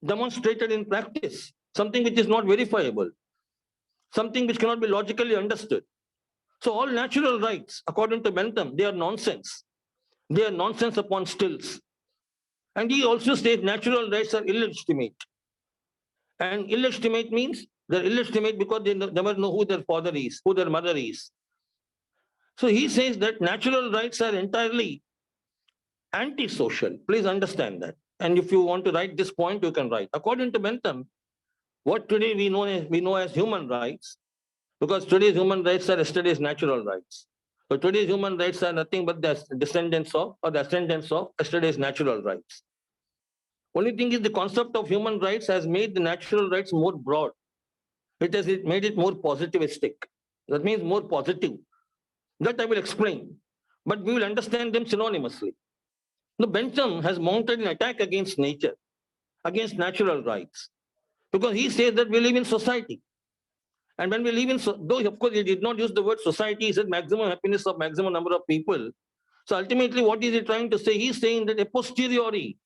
demonstrated in practice, something which is not verifiable, something which cannot be logically understood. So all natural rights, according to Bentham, they are nonsense. They are nonsense upon stilts. And he also says natural rights are illegitimate. And illegitimate means they're illegitimate because they never know who their father is, who their mother is. So he says that natural rights are entirely antisocial. Please understand that. And if you want to write this point, you can write. According to Bentham, what today we know as human rights, because today's human rights are yesterday's natural rights. So today's human rights are nothing but the descendants of or the ascendants of yesterday's natural rights. Only thing is the concept of human rights has made the natural rights more broad. It made it more positivistic. That means more positive. That I will explain. But we will understand them synonymously. The Bentham has mounted an attack against nature, against natural rights, because he says that we live in society. And when we live in, though of course he did not use the word society, he said maximum happiness of maximum number of people. So ultimately, what is he trying to say? He's saying that a posteriori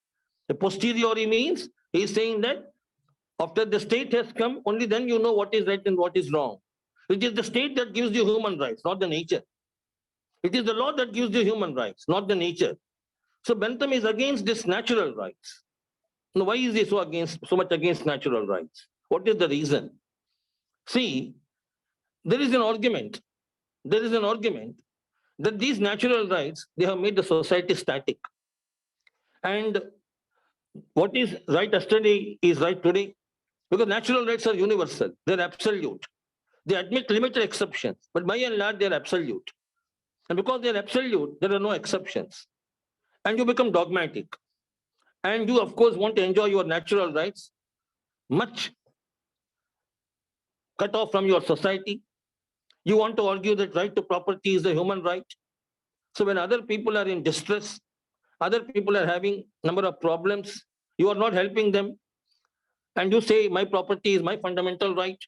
means he's saying that after the state has come, only then you know what is right and what is wrong. It is the state that gives you human rights, not the nature. It is the law that gives you human rights, not the nature. So Bentham is against this natural rights. Now, why is he so much against natural rights? What is the reason? See, there is an argument that these natural rights, they have made the society static. And what is right yesterday is right today, because natural rights are universal, they're absolute. They admit limited exceptions, but by and large, they're absolute. And because they're absolute, there are no exceptions. And you become dogmatic. And you, of course, want to enjoy your natural rights, much cut off from your society. You want to argue that right to property is a human right. So when other people are in distress, other people are having number of problems, you are not helping them. And you say, my property is my fundamental right.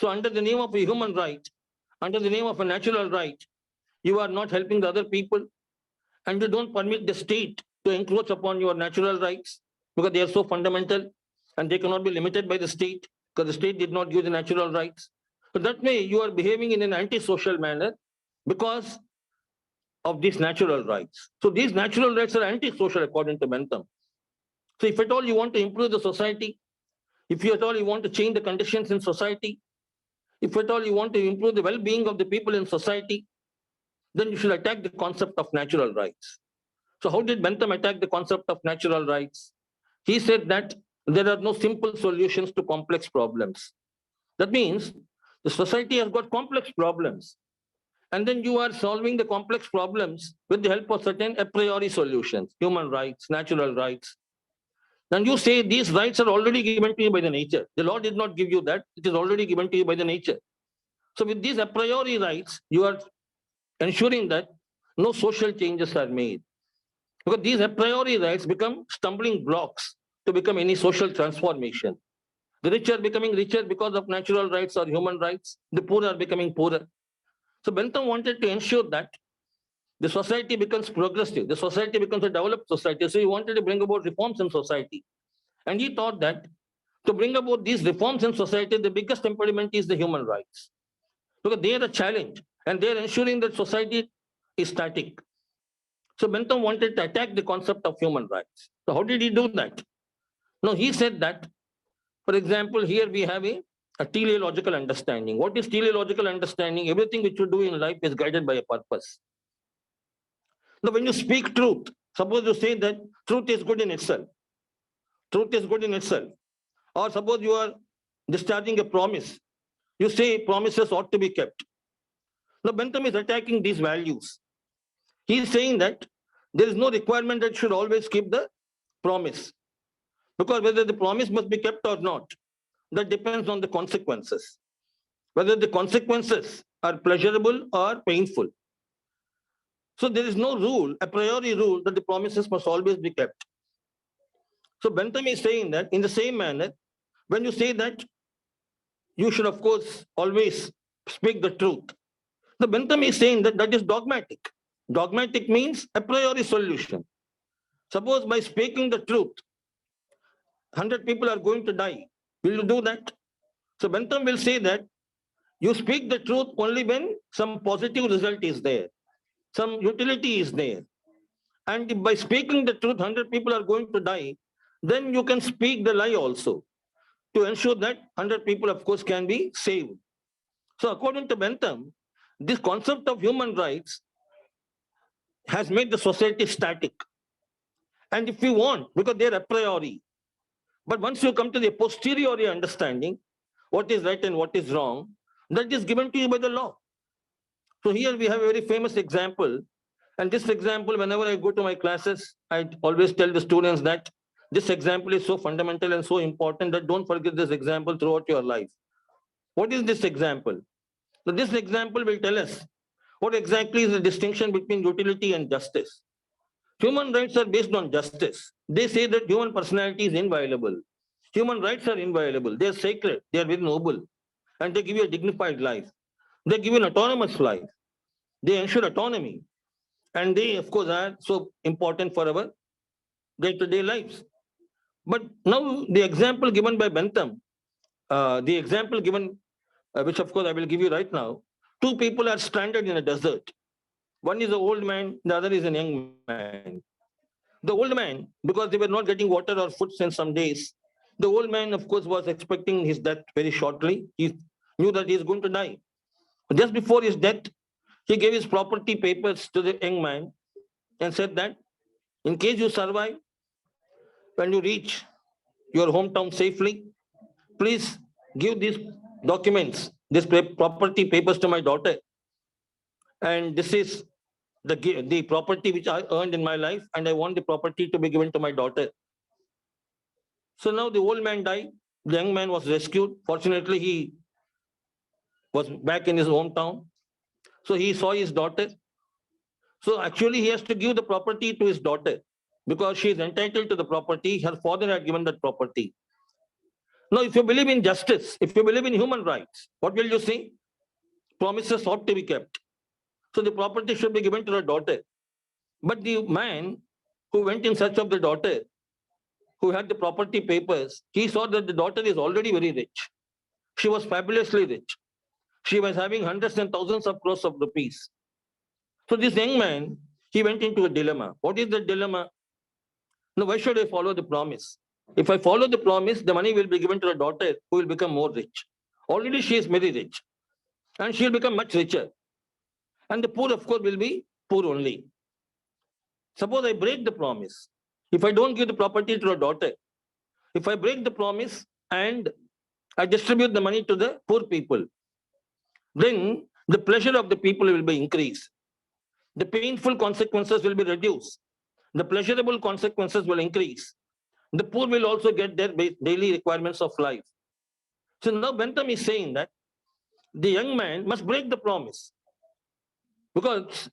So under the name of a human right, under the name of a natural right, you are not helping the other people. And you don't permit the state to encroach upon your natural rights because they are so fundamental and they cannot be limited by the state because the state did not give the natural rights. So that way you are behaving in an antisocial manner because of these natural rights. So these natural rights are antisocial according to Bentham. So if at all you want to improve the society, if at all you want to change the conditions in society, if at all you want to improve the well-being of the people in society, then you should attack the concept of natural rights. So how did Bentham attack the concept of natural rights? He said that there are no simple solutions to complex problems. That means the society has got complex problems. And then you are solving the complex problems with the help of certain a priori solutions, human rights, natural rights. And you say these rights are already given to you by the nature. The law did not give you that. It is already given to you by the nature. So with these a priori rights, you are ensuring that no social changes are made. Because these a priori rights become stumbling blocks to become any social transformation. The rich are becoming richer because of natural rights or human rights. The poor are becoming poorer. So Bentham wanted to ensure that the society becomes progressive. The society becomes a developed society. So he wanted to bring about reforms in society. And he thought that to bring about these reforms in society, the biggest impediment is the human rights. Because they are a challenge and they are ensuring that society is static. So Bentham wanted to attack the concept of human rights. So how did he do that? Now he said that, for example, here we have a teleological understanding. What is teleological understanding? Everything which you do in life is guided by a purpose. Now when you speak truth, suppose you say that truth is good in itself. Truth is good in itself. Or suppose you are discharging a promise. You say promises ought to be kept. Now Bentham is attacking these values. He is saying that there is no requirement that you should always keep the promise. Because whether the promise must be kept or not, that depends on the consequences. Whether the consequences are pleasurable or painful. So there is no rule, a priori rule, that the promises must always be kept. So Bentham is saying that in the same manner, when you say that you should, of course, always speak the truth, the Bentham is saying that that is dogmatic. Dogmatic means a priori solution. Suppose by speaking the truth, 100 people are going to die. Will you do that? So Bentham will say that you speak the truth only when some positive result is there, some utility is there. And if by speaking the truth, 100 people are going to die, then you can speak the lie also to ensure that 100 people, of course, can be saved. So according to Bentham, this concept of human rights has made the society static. And if you want, because they're a priori, but once you come to the posteriori understanding, what is right and what is wrong, that is given to you by the law. So here we have a very famous example. And this example, whenever I go to my classes, I always tell the students that this example is so fundamental and so important that don't forget this example throughout your life. What is this example? So this example will tell us what exactly is the distinction between utility and justice. Human rights are based on justice. They say that human personality is inviolable. Human rights are inviolable. They are sacred. They are very noble. And they give you a dignified life. They give you an autonomous life. They ensure autonomy. And they, of course, are so important for our day-to-day lives. But now the example given by Bentham, the example given, which of course I will give you right now, two people are stranded in a desert. One is an old man, the other is a young man. The old man, because they were not getting water or food since some days, the old man, of course, was expecting his death very shortly. He knew that he is going to die. Just before his death, he gave his property papers to the young man and said that in case you survive, when you reach your hometown safely, please give these documents, this property papers to my daughter. And this is the property which I earned in my life, and I want the property to be given to my daughter. So now the old man died, the young man was rescued. Fortunately, he was back in his hometown. So he saw his daughter. So actually, he has to give the property to his daughter because she is entitled to the property. Her father had given that property. Now, if you believe in justice, if you believe in human rights, what will you see? Promises ought to be kept. So the property should be given to the daughter. But the man who went in search of the daughter, who had the property papers, he saw that the daughter is already very rich. She was fabulously rich. She was having hundreds and thousands of crores of rupees. So this young man, he went into a dilemma. What is the dilemma? Now, why should I follow the promise? If I follow the promise, the money will be given to the daughter who will become more rich. Already she is very rich and she will become much richer. And the poor, of course, will be poor only. Suppose I break the promise. If I don't give the property to the daughter, if I break the promise and I distribute the money to the poor people, then the pleasure of the people will be increased. The painful consequences will be reduced. The pleasurable consequences will increase. The poor will also get their daily requirements of life. So now Bentham is saying that the young man must break the promise because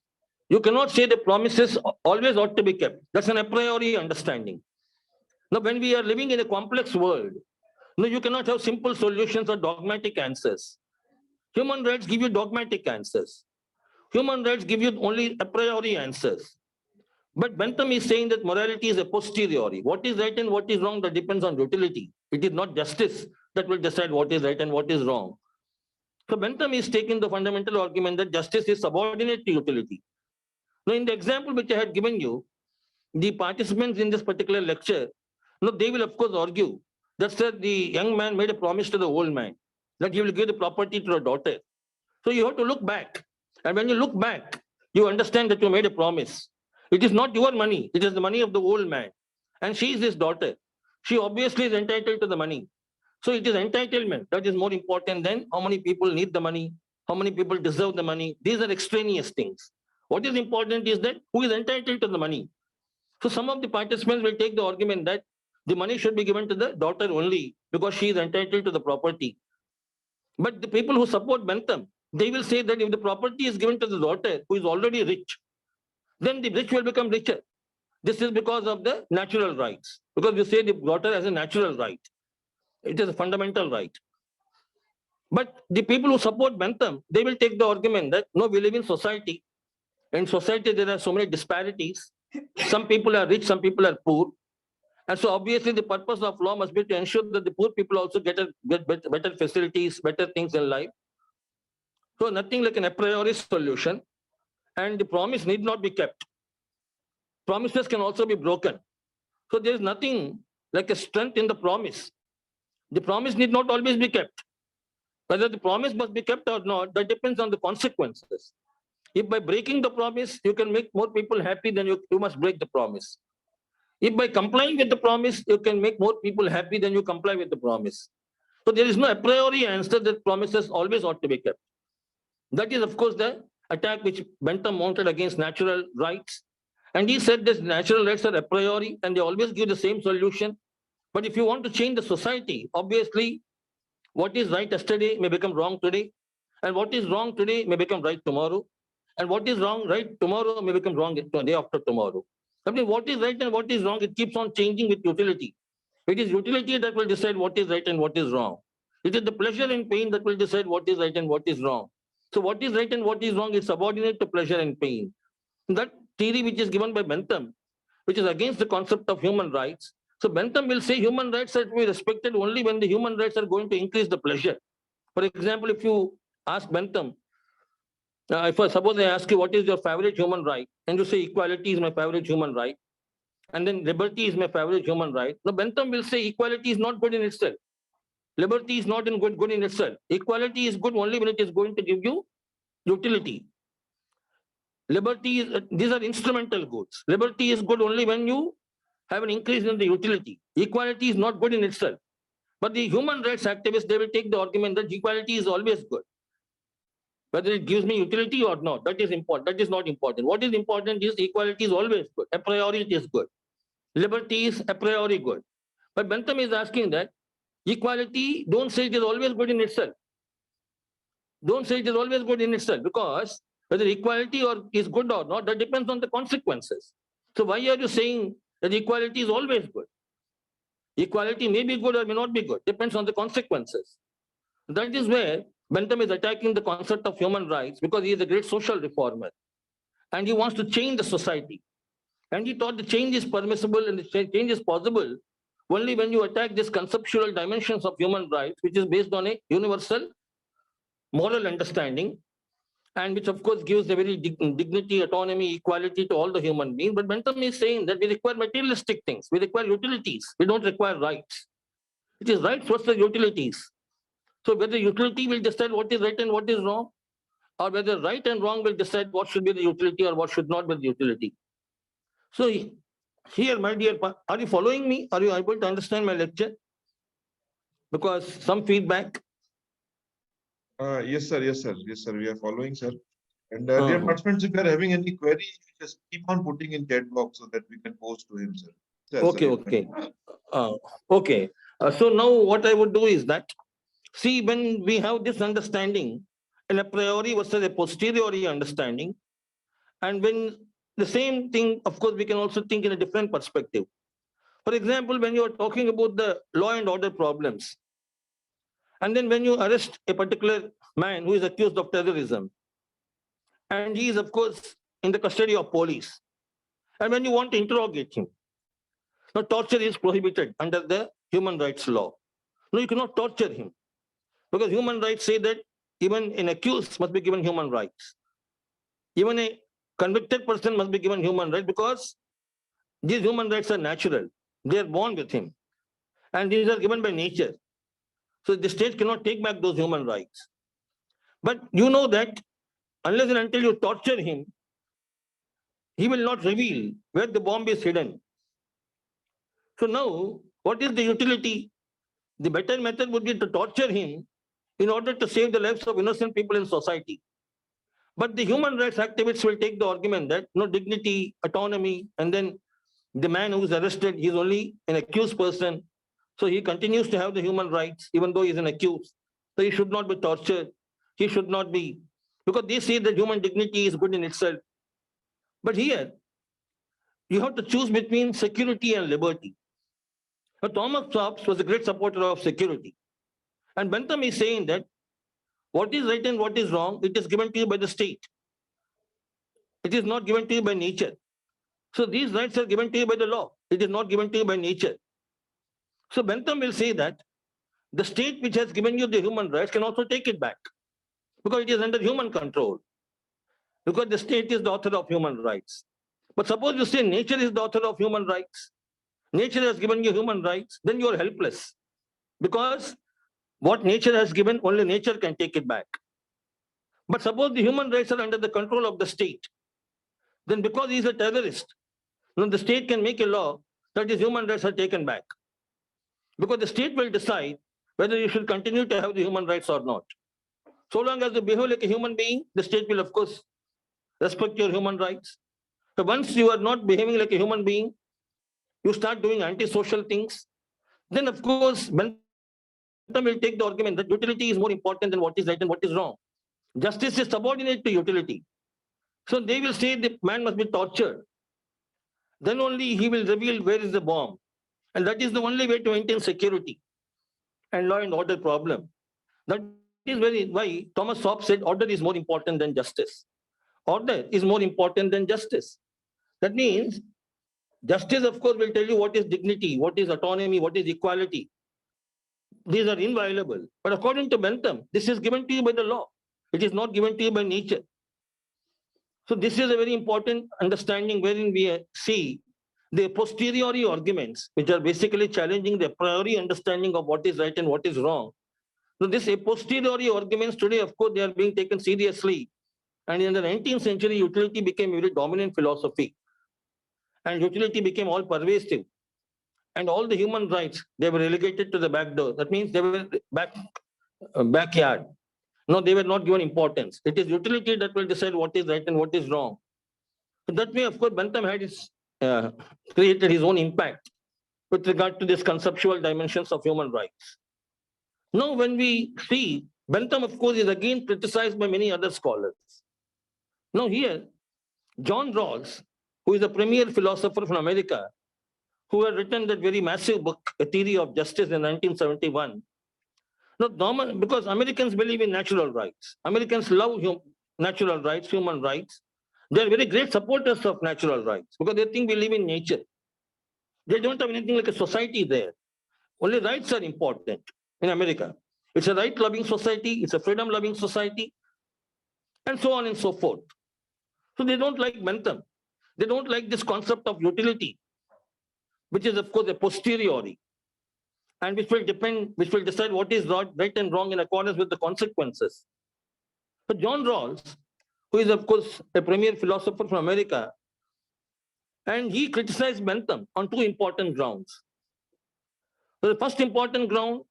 you cannot say the promises always ought to be kept. That's an a priori understanding. Now, when we are living in a complex world, no, you cannot have simple solutions or dogmatic answers. Human rights give you dogmatic answers. Human rights give you only a priori answers. But Bentham is saying that morality is a posteriori. What is right and what is wrong, that depends on utility. It is not justice that will decide what is right and what is wrong. So Bentham is taking the fundamental argument that justice is subordinate to utility. Now, in the example which I had given you, the participants in this particular lecture, no, they will of course argue that sir, the young man made a promise to the old man that he will give the property to the daughter. So you have to look back. And when you look back, you understand that you made a promise. It is not your money. It is the money of the old man. And she is his daughter. She obviously is entitled to the money. So it is entitlement that is more important than how many people need the money, how many people deserve the money. These are extraneous things. What is important is that who is entitled to the money. So some of the participants will take the argument that the money should be given to the daughter only because she is entitled to the property. But the people who support Bentham, they will say that if the property is given to the daughter who is already rich, then the rich will become richer. This is because of the natural rights. Because you say the daughter has a natural right. It is a fundamental right. But the people who support Bentham, they will take the argument that no, we live in society. In society, there are so many disparities. Some people are rich, some people are poor. And so obviously the purpose of law must be to ensure that the poor people also get better facilities, better things in life. So nothing like an a priori solution. And the promise need not be kept. Promises can also be broken. So there is nothing like a strength in the promise. The promise need not always be kept. Whether the promise must be kept or not, that depends on the consequences. If by breaking the promise, you can make more people happy, then you must break the promise. If by complying with the promise, you can make more people happy, then you comply with the promise. So there is no a priori answer that promises always ought to be kept. That is, of course, the attack which Bentham mounted against natural rights. And he said that natural rights are a priori and they always give the same solution. But if you want to change the society, obviously, what is right yesterday may become wrong today. And what is wrong today may become right tomorrow. And what is wrong right tomorrow may become wrong the day after tomorrow. I mean, what is right and what is wrong, it keeps on changing with utility. It is utility that will decide what is right and what is wrong. It is the pleasure and pain that will decide what is right and what is wrong. So what is right and what is wrong is subordinate to pleasure and pain. That theory which is given by Bentham, which is against the concept of human rights. So Bentham will say human rights are to be respected only when the human rights are going to increase the pleasure. For example, if you ask Bentham, if I suppose I ask you what is your favorite human right, and you say equality is my favorite human right, and then liberty is my favorite human right. Now Bentham will say equality is not good in itself. Liberty is not good in itself. Equality is good only when it is going to give you utility. Liberty is, these are instrumental goods. Liberty is good only when you have an increase in the utility. Equality is not good in itself. But the human rights activists, they will take the argument that equality is always good. Whether it gives me utility or not, that is important. That is not important. What is important is equality is always good. A priori it is good. Liberty is a priori good. But Bentham is asking that equality, don't say it is always good in itself. Don't say it is always good in itself, because whether equality is good or not, that depends on the consequences. So why are you saying that equality is always good? Equality may be good or may not be good, depends on the consequences. That is where Bentham is attacking the concept of human rights, because he is a great social reformer and he wants to change the society. And he thought the change is permissible and the change is possible only when you attack these conceptual dimensions of human rights, which is based on a universal moral understanding, and which of course gives a very dignity, autonomy, equality to all the human beings. But Bentham is saying that we require materialistic things, we require utilities, we don't require rights. It is rights versus utilities. So whether utility will decide what is right and what is wrong, or whether right and wrong will decide what should be the utility or what should not be the utility. So here, my dear, are you following me? Are you able to understand my lecture? Because some feedback. Yes, sir. Yes, sir. Yes, sir. We are following, sir. And dear participants, if you are having any query, just keep on putting in chat box so that we can post to him, sir. Yes, Okay, sir. okay. Okay. So now what I would do is that, see, when we have this understanding, an a priori versus a posteriori understanding, and when the same thing, of course, we can also think in a different perspective. For example, when you are talking about the law and order problems, and then when you arrest a particular man who is accused of terrorism, and he is, of course, in the custody of police, and when you want to interrogate him, now torture is prohibited under the human rights law. No, you cannot torture him, because human rights say that even an accused must be given human rights. Even a convicted person must be given human rights, because these human rights are natural. They are born with him. And these are given by nature. So the state cannot take back those human rights. But you know that unless and until you torture him, he will not reveal where the bomb is hidden. So now, what is the utility? The better method would be to torture him in order to save the lives of innocent people in society. But the human rights activists will take the argument that no dignity, autonomy, and then the man who is arrested, he is only an accused person. So he continues to have the human rights, even though he is an accused. So he should not be tortured. He should not be, because they say that human dignity is good in itself. But here, you have to choose between security and liberty. But Thomas Hobbes was a great supporter of security. And Bentham is saying that what is right and what is wrong, it is given to you by the state. It is not given to you by nature. So these rights are given to you by the law. It is not given to you by nature. So Bentham will say that the state which has given you the human rights can also take it back because it is under human control. Because the state is the author of human rights. But suppose you say nature is the author of human rights, nature has given you human rights, then you are helpless. Because what nature has given, only nature can take it back. But suppose the human rights are under the control of the state, then because he is a terrorist, the state can make a law that his human rights are taken back. Because the state will decide whether you should continue to have the human rights or not. So long as you behave like a human being, the state will, of course, respect your human rights. So once you are not behaving like a human being, you start doing antisocial things, then of course, Bentham will take the argument that utility is more important than what is right and what is wrong. Justice is subordinate to utility. So they will say the man must be tortured. Then only he will reveal where is the bomb. And that is the only way to maintain security and law and order problem. That is why Thomas Hobbes said order is more important than justice. Order is more important than justice. That means justice, of course, will tell you what is dignity, what is autonomy, what is equality. These are inviolable. But according to Bentham, this is given to you by the law. It is not given to you by nature. So this is a very important understanding wherein we see the posteriori arguments, which are basically challenging the a priori understanding of what is right and what is wrong. So this a posteriori arguments today, of course, they are being taken seriously. And in the 19th century, utility became a very dominant philosophy. And utility became all pervasive. And all the human rights, they were relegated to the back door. That means they were backyard. No, they were not given importance. It is utility that will decide what is right and what is wrong. So that way, of course, Bentham had created his own impact with regard to these conceptual dimensions of human rights. Now, when we see, Bentham, of course, is again criticized by many other scholars. Now here, John Rawls, who is a premier philosopher from America, who had written that very massive book, A Theory of Justice in 1971. Now, because Americans believe in natural rights. Americans love natural rights, human rights. They are very great supporters of natural rights because they think we live in nature. They don't have anything like a society there. Only rights are important in America. It's a right-loving society, it's a freedom-loving society, and so on and so forth. So they don't like Bentham. They don't like this concept of utility, which is, of course, a posteriori, and which will decide what is right and wrong in accordance with the consequences. But John Rawls, who is, of course, a premier philosopher from America, and he criticized Bentham on two important grounds. So the first important ground,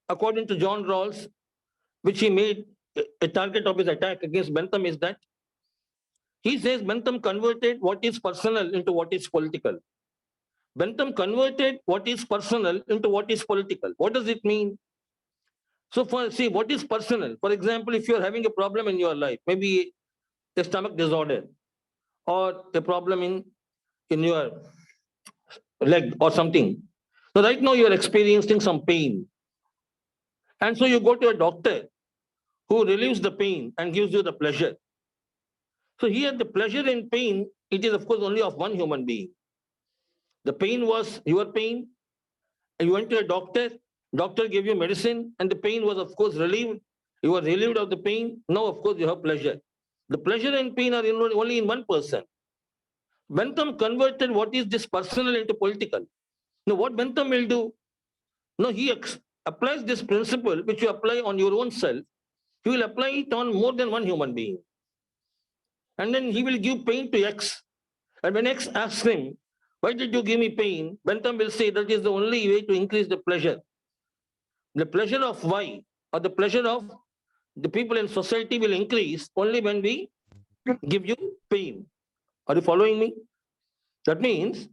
according to John Rawls, which he made a target of his attack against Bentham, is that he says Bentham converted what is personal into what is political. Bentham converted what is personal into what is political. What does it mean? So what is personal? For example, if you're having a problem in your life, maybe a stomach disorder or a problem in your leg or something. So right now you're experiencing some pain. And so you go to a doctor who relieves the pain and gives you the pleasure. So here the pleasure and pain, it is of course only of one human being. The pain was your pain, and you went to a doctor gave you medicine, and the pain was of course relieved. You were relieved of the pain. Now of course you have pleasure. The pleasure and pain are only in one person. Bentham converted what is this personal into political. Now what Bentham will do, now he applies this principle which you apply on your own self, he will apply it on more than one human being. And then he will give pain to X. And when X asks him, why did you give me pain? Bentham will say that is the only way to increase the pleasure. The pleasure of Y or the pleasure of the people in society will increase only when we give you pain. Are you following me? That means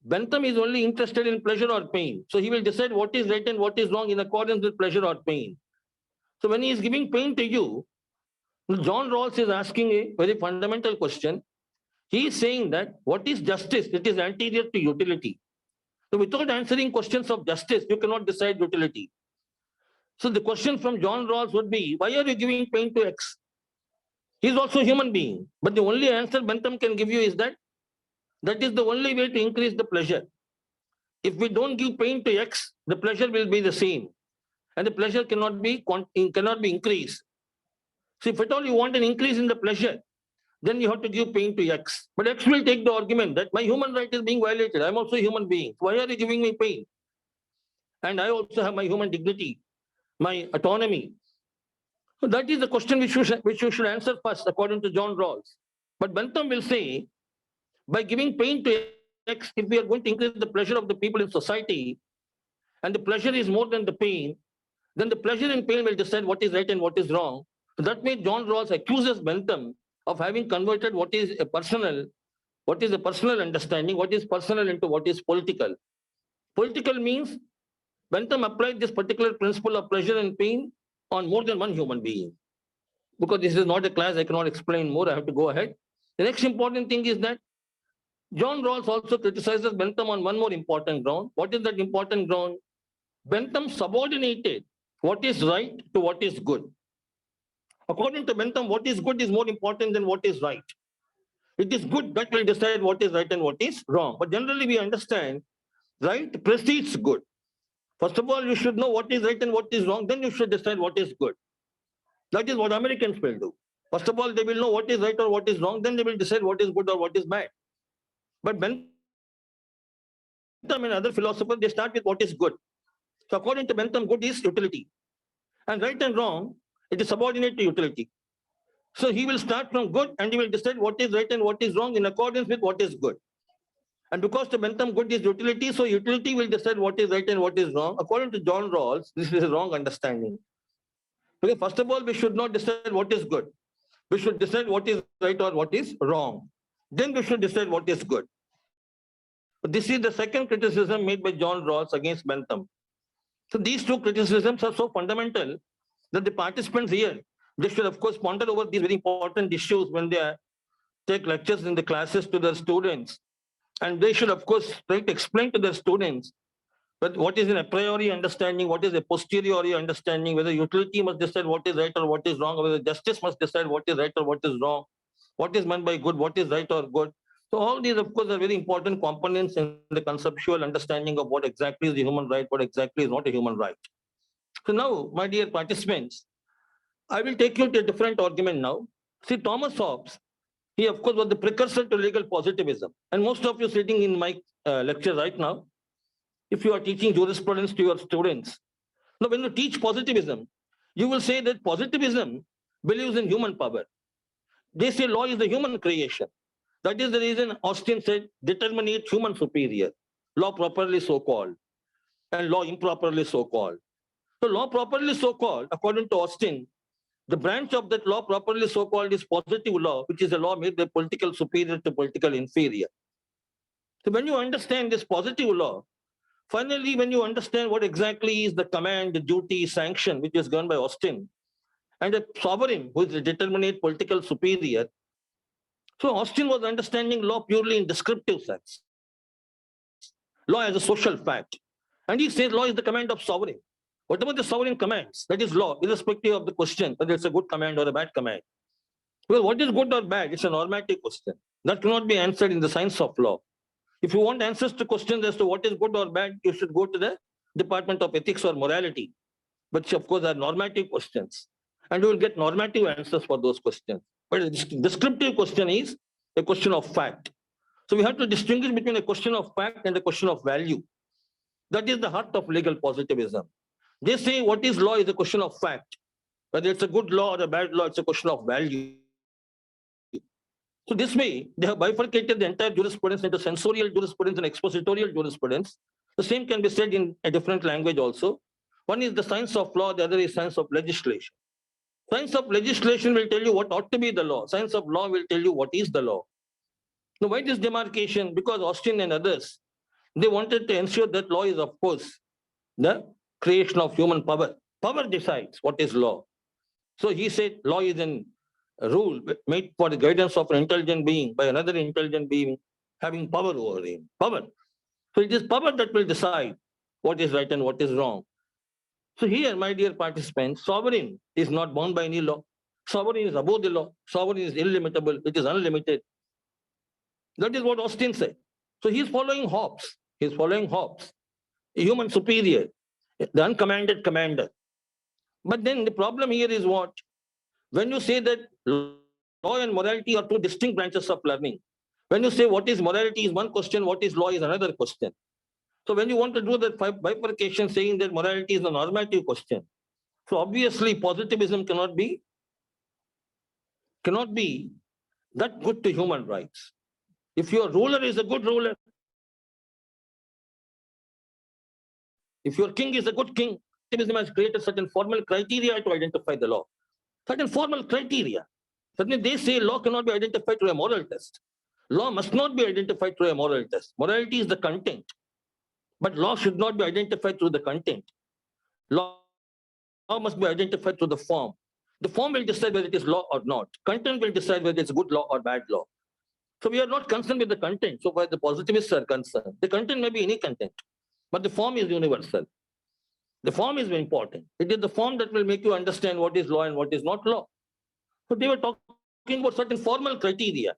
Bentham is only interested in pleasure or pain. So he will decide what is right and what is wrong in accordance with pleasure or pain. So when he is giving pain to you, John Rawls is asking a very fundamental question. He is saying that what is justice? It is anterior to utility. So without answering questions of justice, you cannot decide utility. So the question from John Rawls would be, why are you giving pain to X? He is also a human being. But the only answer Bentham can give you is that That is the only way to increase the pleasure. If we don't give pain to X, the pleasure will be the same. And the pleasure cannot be increased. So if at all you want an increase in the pleasure, then you have to give pain to X. But X will take the argument that my human right is being violated. I'm also a human being. Why are you giving me pain? And I also have my human dignity, my autonomy. So that is the question which you should answer first, according to John Rawls. But Bentham will say, by giving pain to X, if we are going to increase the pleasure of the people in society, and the pleasure is more than the pain, then the pleasure and pain will decide what is right and what is wrong. That way, John Rawls accuses Bentham of having converted what is a personal understanding, what is personal into what is political. Political means Bentham applied this particular principle of pleasure and pain on more than one human being. Because this is not a class, I cannot explain more, I have to go ahead. The next important thing is that John Rawls also criticizes Bentham on one more important ground. What is that important ground? Bentham subordinated what is right to what is good. According to Bentham, what is good is more important than what is right. It is good that will decide what is right and what is wrong. But generally, we understand right precedes good. First of all, you should know what is right and what is wrong, then you should decide what is good. That is what Americans will do. First of all, they will know what is right or what is wrong, then they will decide what is good or what is bad. But Bentham and other philosophers, they start with what is good. So according to Bentham, good is utility. And right and wrong, it is subordinate to utility. So he will start from good and he will decide what is right and what is wrong in accordance with what is good. And because to Bentham, good is utility, so utility will decide what is right and what is wrong. According to John Rawls, this is a wrong understanding. Okay, first of all, we should not decide what is good. We should decide what is right or what is wrong. Then we should decide what is good. But this is the second criticism made by John Rawls against Bentham. So these two criticisms are so fundamental that the participants here, they should of course ponder over these very important issues when they take lectures in the classes to their students. And they should of course try to explain to their students but what is an a priori understanding, what is a posteriori understanding, whether utility must decide what is right or what is wrong, or whether justice must decide what is right or what is wrong, what is meant by good, what is right or good. So all these, of course, are very important components in the conceptual understanding of what exactly is the human right, what exactly is not a human right. So now, my dear participants, I will take you to a different argument now. See, Thomas Hobbes, he, of course, was the precursor to legal positivism. And most of you sitting in my lecture right now, if you are teaching jurisprudence to your students, now when you teach positivism, you will say that positivism believes in human power. They say law is the human creation. That is the reason Austin said determinate human superior, law properly so called, and law improperly so called. So law properly so called, according to Austin, the branch of that law properly so called is positive law, which is a law made by political superior to political inferior. So when you understand this positive law, finally, when you understand what exactly is the command, the duty, sanction, which is governed by Austin, and a sovereign who is a determinate political superior, so Austin was understanding law purely in descriptive sense. Law as a social fact. And he says law is the command of sovereign. Whatever the sovereign commands, that is law, irrespective of the question, whether it's a good command or a bad command. Well, what is good or bad? It's a normative question. That cannot be answered in the science of law. If you want answers to questions as to what is good or bad, you should go to the Department of Ethics or Morality, which of course are normative questions. And you will get normative answers for those questions. But a descriptive question is a question of fact. So we have to distinguish between a question of fact and a question of value. That is the heart of legal positivism. They say what is law is a question of fact. Whether it's a good law or a bad law, it's a question of value. So this way, they have bifurcated the entire jurisprudence into sensorial jurisprudence and expositorial jurisprudence. The same can be said in a different language also. One is the science of law, the other is science of legislation. Science of legislation will tell you what ought to be the law. Science of law will tell you what is the law. Now, why this demarcation? Because Austin and others, they wanted to ensure that law is, of course, the creation of human power. Power decides what is law. So he said law is a rule made for the guidance of an intelligent being by another intelligent being having power over him. Power. So it is power that will decide what is right and what is wrong. So here, my dear participants, sovereign is not bound by any law. Sovereign is above the law. Sovereign is illimitable. It is unlimited. That is what Austin said. So he's following Hobbes. He's following Hobbes, a human superior, the uncommanded commander. But then the problem here is what? When you say that law and morality are two distinct branches of learning, when you say what is morality is one question, what is law is another question. So when you want to do that bifurcation saying that morality is a normative question, so obviously positivism cannot be that good to human rights. If your ruler is a good ruler, if your king is a good king, positivism has created certain formal criteria to identify the law. Certain formal criteria. Certainly they say law cannot be identified through a moral test. Law must not be identified through a moral test. Morality is the content, but law should not be identified through the content. Law must be identified through the form. The form will decide whether it is law or not. Content will decide whether it's good law or bad law. So we are not concerned with the content so far as the positivists are concerned. The content may be any content, but the form is universal. The form is very important. It is the form that will make you understand what is law and what is not law. So they were talking about certain formal criteria.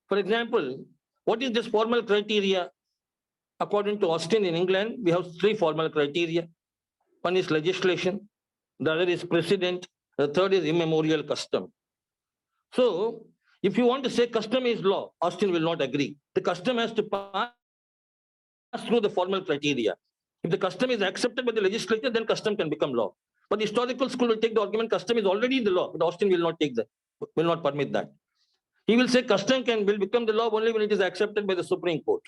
For example, what is this formal criteria? According to Austin in England, we have three formal criteria. One is legislation, the other is precedent, the third is immemorial custom. So if you want to say custom is law, Austin will not agree. The custom has to pass through the formal criteria. If the custom is accepted by the legislature, then custom can become law. But the historical school will take the argument custom is already the law, but Austin will not take that, will not permit that. He will say custom will become the law only when it is accepted by the Supreme Court.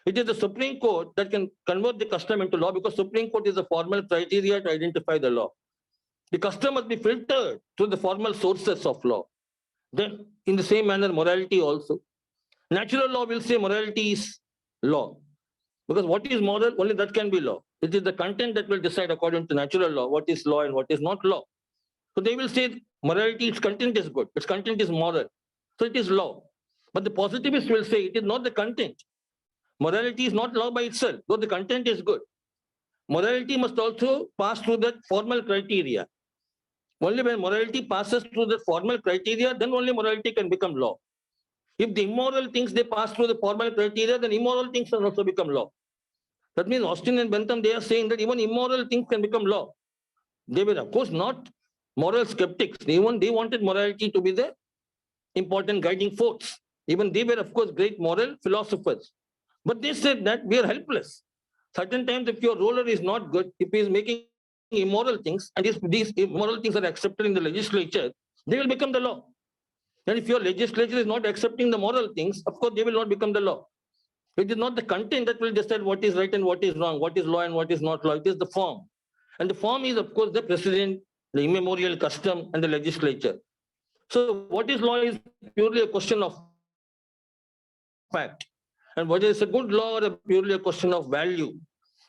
It is the Supreme Court that can convert the custom into law because Supreme Court is the formal criteria to identify the law. The custom must be filtered through the formal sources of law. Then, in the same manner, morality also. Natural law will say morality is law. Because what is moral, only that can be law. It is the content that will decide according to natural law what is law and what is not law. So they will say morality, its content is good, its content is moral. So it is law. But the positivists will say it is not the content. Morality is not law by itself, though the content is good. Morality must also pass through that formal criteria. Only when morality passes through the formal criteria, then only morality can become law. If the immoral things they pass through the formal criteria, then immoral things can also become law. That means Austin and Bentham, they are saying that even immoral things can become law. They were, of course, not moral skeptics. They wanted morality to be the important guiding force. Even they were, of course, great moral philosophers. But they said that we are helpless. Certain times, if your ruler is not good, if he is making immoral things, and if these immoral things are accepted in the legislature, they will become the law. And if your legislature is not accepting the moral things, of course, they will not become the law. It is not the content that will decide what is right and what is wrong, what is law and what is not law. It is the form. And the form is, of course, the precedent, the immemorial custom, and the legislature. So what is law is purely a question of fact. And whether it's a good law or purely a question of value.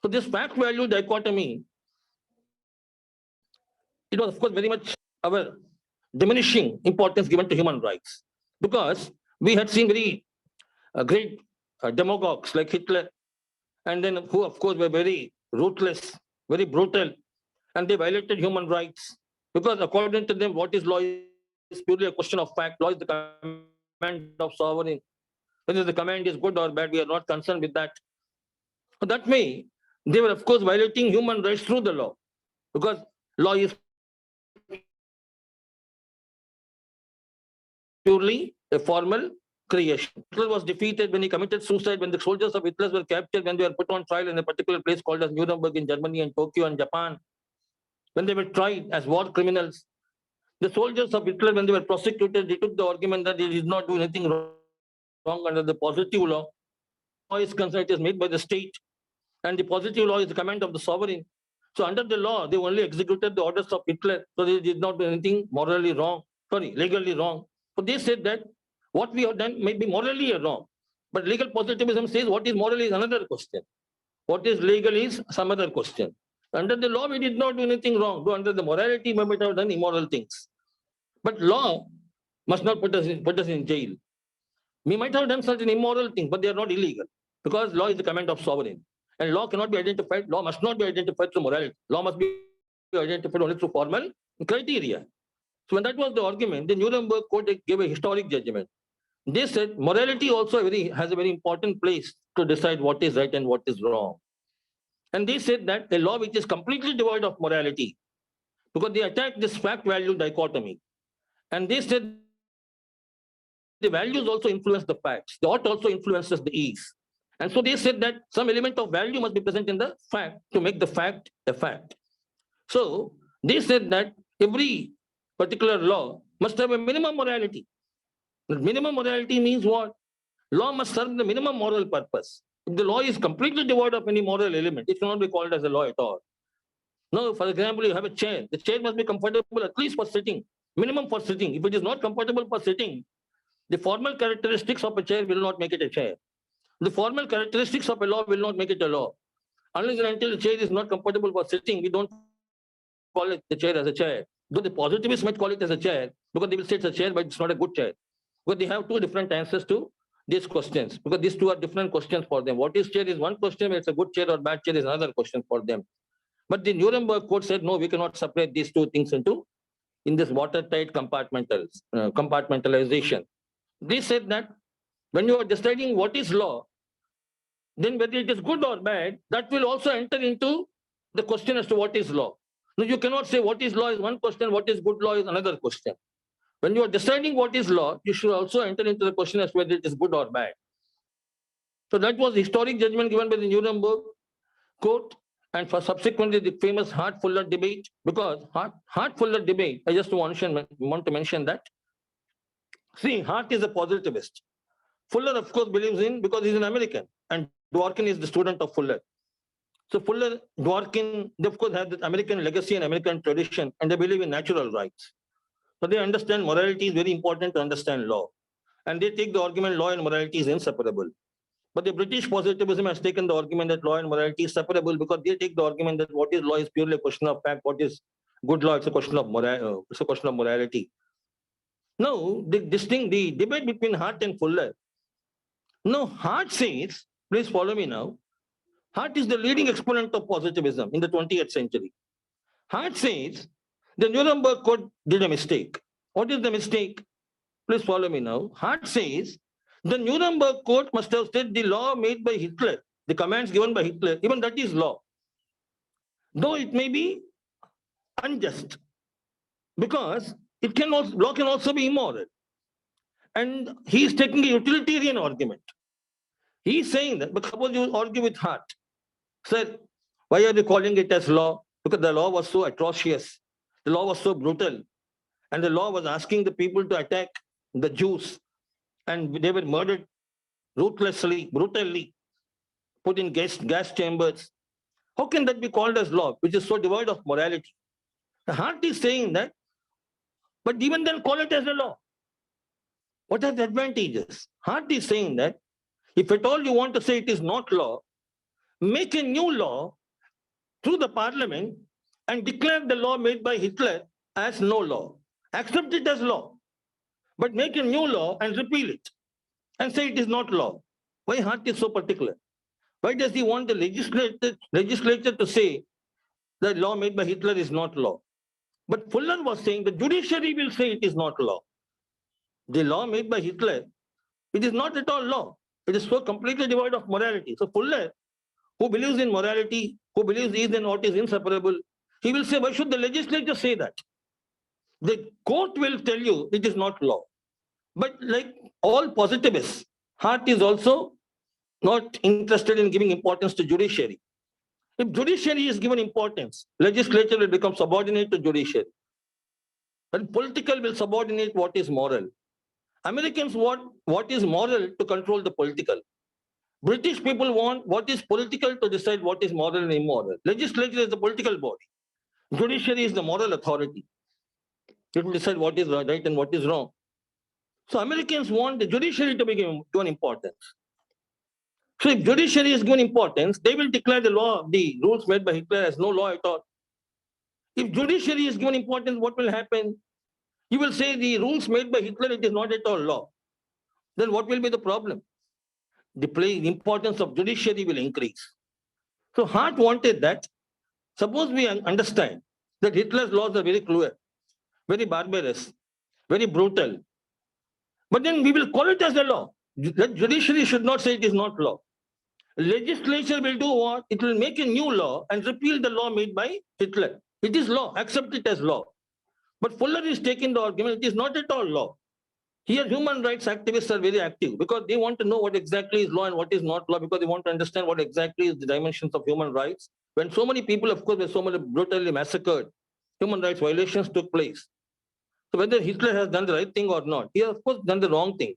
So this fact-value dichotomy, it was, of course, very much our diminishing importance given to human rights. Because we had seen very great demagogues like Hitler, and then who, of course, were very ruthless, very brutal, and they violated human rights. Because according to them, what is law is purely a question of fact. Law is the command of sovereign. Whether the command is good or bad, we are not concerned with that. So that way, they were, of course, violating human rights through the law. Because law is purely a formal creation. Hitler was defeated when he committed suicide, when the soldiers of Hitler were captured, when they were put on trial in a particular place called as Nuremberg in Germany and Tokyo and Japan. When they were tried as war criminals, the soldiers of Hitler, when they were prosecuted, they took the argument that they did not do anything wrong under the positive law. Law is concerned, it is made by the state, and the positive law is the command of the sovereign. So under the law, they only executed the orders of Hitler, so they did not do anything legally wrong. So they said that what we have done may be morally wrong. But legal positivism says what is moral is another question. What is legal is some other question. Under the law, we did not do anything wrong. Though under the morality, we might have done immoral things. But law must not put us in jail. We might have done certain immoral things, but they are not illegal. Because law is the command of sovereign. And law cannot be identified, law must not be identified through morality. Law must be identified only through formal criteria. So when that was the argument, the Nuremberg court gave a historic judgment. They said morality also has a very important place to decide what is right and what is wrong. And they said that a law which is completely devoid of morality, because they attacked this fact value dichotomy. And they said the values also influence the facts. The ought also influences the is. And so they said that some element of value must be present in the fact to make the fact a fact. So they said that every particular law must have a minimum morality. Minimum morality means what? Law must serve the minimum moral purpose. If the law is completely devoid of any moral element, it cannot be called as a law at all. Now, for example, you have a chair. The chair must be comfortable at least for sitting, minimum for sitting. If it is not comfortable for sitting, the formal characteristics of a chair will not make it a chair. The formal characteristics of a law will not make it a law. Unless and until the chair is not comfortable for sitting, we don't call it the chair as a chair. Though the positivists might call it as a chair, because they will say it's a chair, but it's not a good chair. Because they have two different answers to these questions, because these two are different questions for them. What is chair is one question, it's a good chair or bad chair is another question for them. But the Nuremberg Code said, no, we cannot separate these two things in this watertight compartmentalization. They said that when you are deciding what is law, then whether it is good or bad, that will also enter into the question as to what is law. No, you cannot say what is law is one question, what is good law is another question. When you are deciding what is law, you should also enter into the question as to whether it is good or bad. So that was the historic judgment given by the Nuremberg Court, and for subsequently the famous Hart-Fuller debate, because Hart-Fuller debate, I just want to mention that. See, Hart is a positivist. Fuller, of course, believes in, because he's an American, and Dworkin is the student of Fuller. So Fuller, Dworkin, they of course have the American legacy and American tradition, and they believe in natural rights. So they understand morality is very important to understand law. And they take the argument law and morality is inseparable. But the British positivism has taken the argument that law and morality is separable, because they take the argument that what is law is purely a question of fact, what is good law, it's a question of morality. Now, the debate between Hart and Fuller. Now, Hart says, please follow me now, Hart is the leading exponent of positivism in the 20th century. Hart says the Nuremberg Code did a mistake. What is the mistake? Please follow me now. Hart says the Nuremberg Code must have said the law made by Hitler, the commands given by Hitler, even that is law. Though it may be unjust, because law can also be immoral. And he is taking a utilitarian argument. He is saying that, but suppose you argue with Hart, sir, why are you calling it as law? Because the law was so atrocious, the law was so brutal, and the law was asking the people to attack the Jews, and they were murdered ruthlessly, brutally, put in gas chambers. How can that be called as law, which is so devoid of morality? Hart is saying that, but even then call it as a law. What are the advantages? Hart is saying that if at all you want to say it is not law, make a new law through the parliament and declare the law made by Hitler as no law. Accept it as law, but make a new law and repeal it and say it is not law. Why Hart is so particular? Why does he want the legislature to say the law made by Hitler is not law? But Fuller was saying the judiciary will say it is not law. The law made by Hitler, it is not at all law. It is so completely devoid of morality. So Fuller, who believes in morality, who believes is and what is inseparable, he will say, why should the legislature say that? The court will tell you it is not law. But like all positivists, Hart is also not interested in giving importance to judiciary. If judiciary is given importance, legislature will become subordinate to judiciary. But political will subordinate what is moral. Americans want what is moral to control the political. British people want what is political to decide what is moral and immoral. Legislature is the political body. Judiciary is the moral authority. It will decide what is right and what is wrong. So Americans want the judiciary to be given importance. So if judiciary is given importance, they will declare the law, the rules made by Hitler as no law at all. If judiciary is given importance, what will happen? You will say the rules made by Hitler, it is not at all law. Then what will be the problem? The importance of judiciary will increase. So Hart wanted that. Suppose we understand that Hitler's laws are very cruel, very barbarous, very brutal, But then we will call it as a law. The judiciary should not say it is not law. Legislature will do what? It will make a new law and repeal the law made by Hitler. It is law, accept it as law. But Fuller is taking the argument, it is not at all law. Here, human rights activists are very active because they want to know what exactly is law and what is not law, because they want to understand what exactly is the dimensions of human rights. When so many people, of course, were so many brutally massacred, human rights violations took place. So whether Hitler has done the right thing or not, he has, of course, done the wrong thing.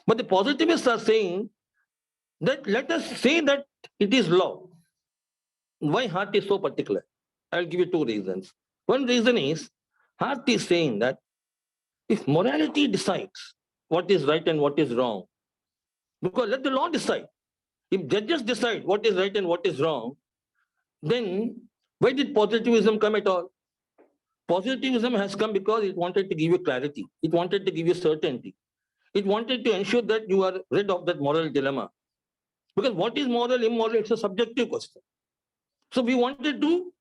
But the positivists are saying that let us say that it is law. Why Hart is so particular? I'll give you two reasons. One reason is Hart is saying that if morality decides what is right and what is wrong, because let the law decide. If judges decide what is right and what is wrong, then why did positivism come at all? Positivism has come because it wanted to give you clarity. It wanted to give you certainty. It wanted to ensure that you are rid of that moral dilemma. Because what is moral, immoral, it's a subjective question. So we wanted to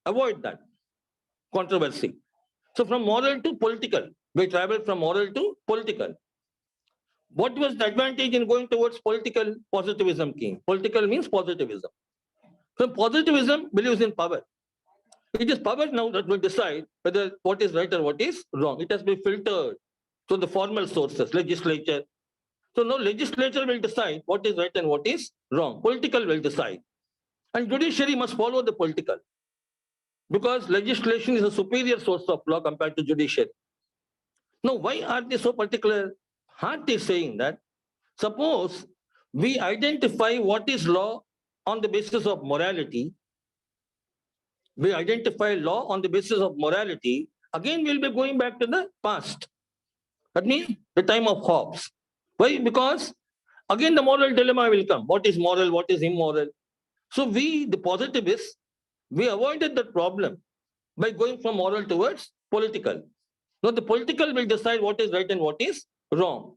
avoid that controversy. So from moral to political, we traveled from moral to political. What was the advantage in going towards political? Positivism came. Political means positivism. So positivism believes in power. It is power now that will decide whether what is right or what is wrong. It has been filtered to the formal sources, legislature. So now legislature will decide what is right and what is wrong. Political will decide. And judiciary must follow the political. Because legislation is a superior source of law compared to judiciary. Now, why are they so particular? Hart is saying that suppose we identify what is law on the basis of morality, we identify law on the basis of morality, again we'll be going back to the past. That means the time of Hobbes. Why? Because again the moral dilemma will come. What is moral? What is immoral? So we, the positivists, we avoided that problem by going from moral towards political. Now the political will decide what is right and what is wrong.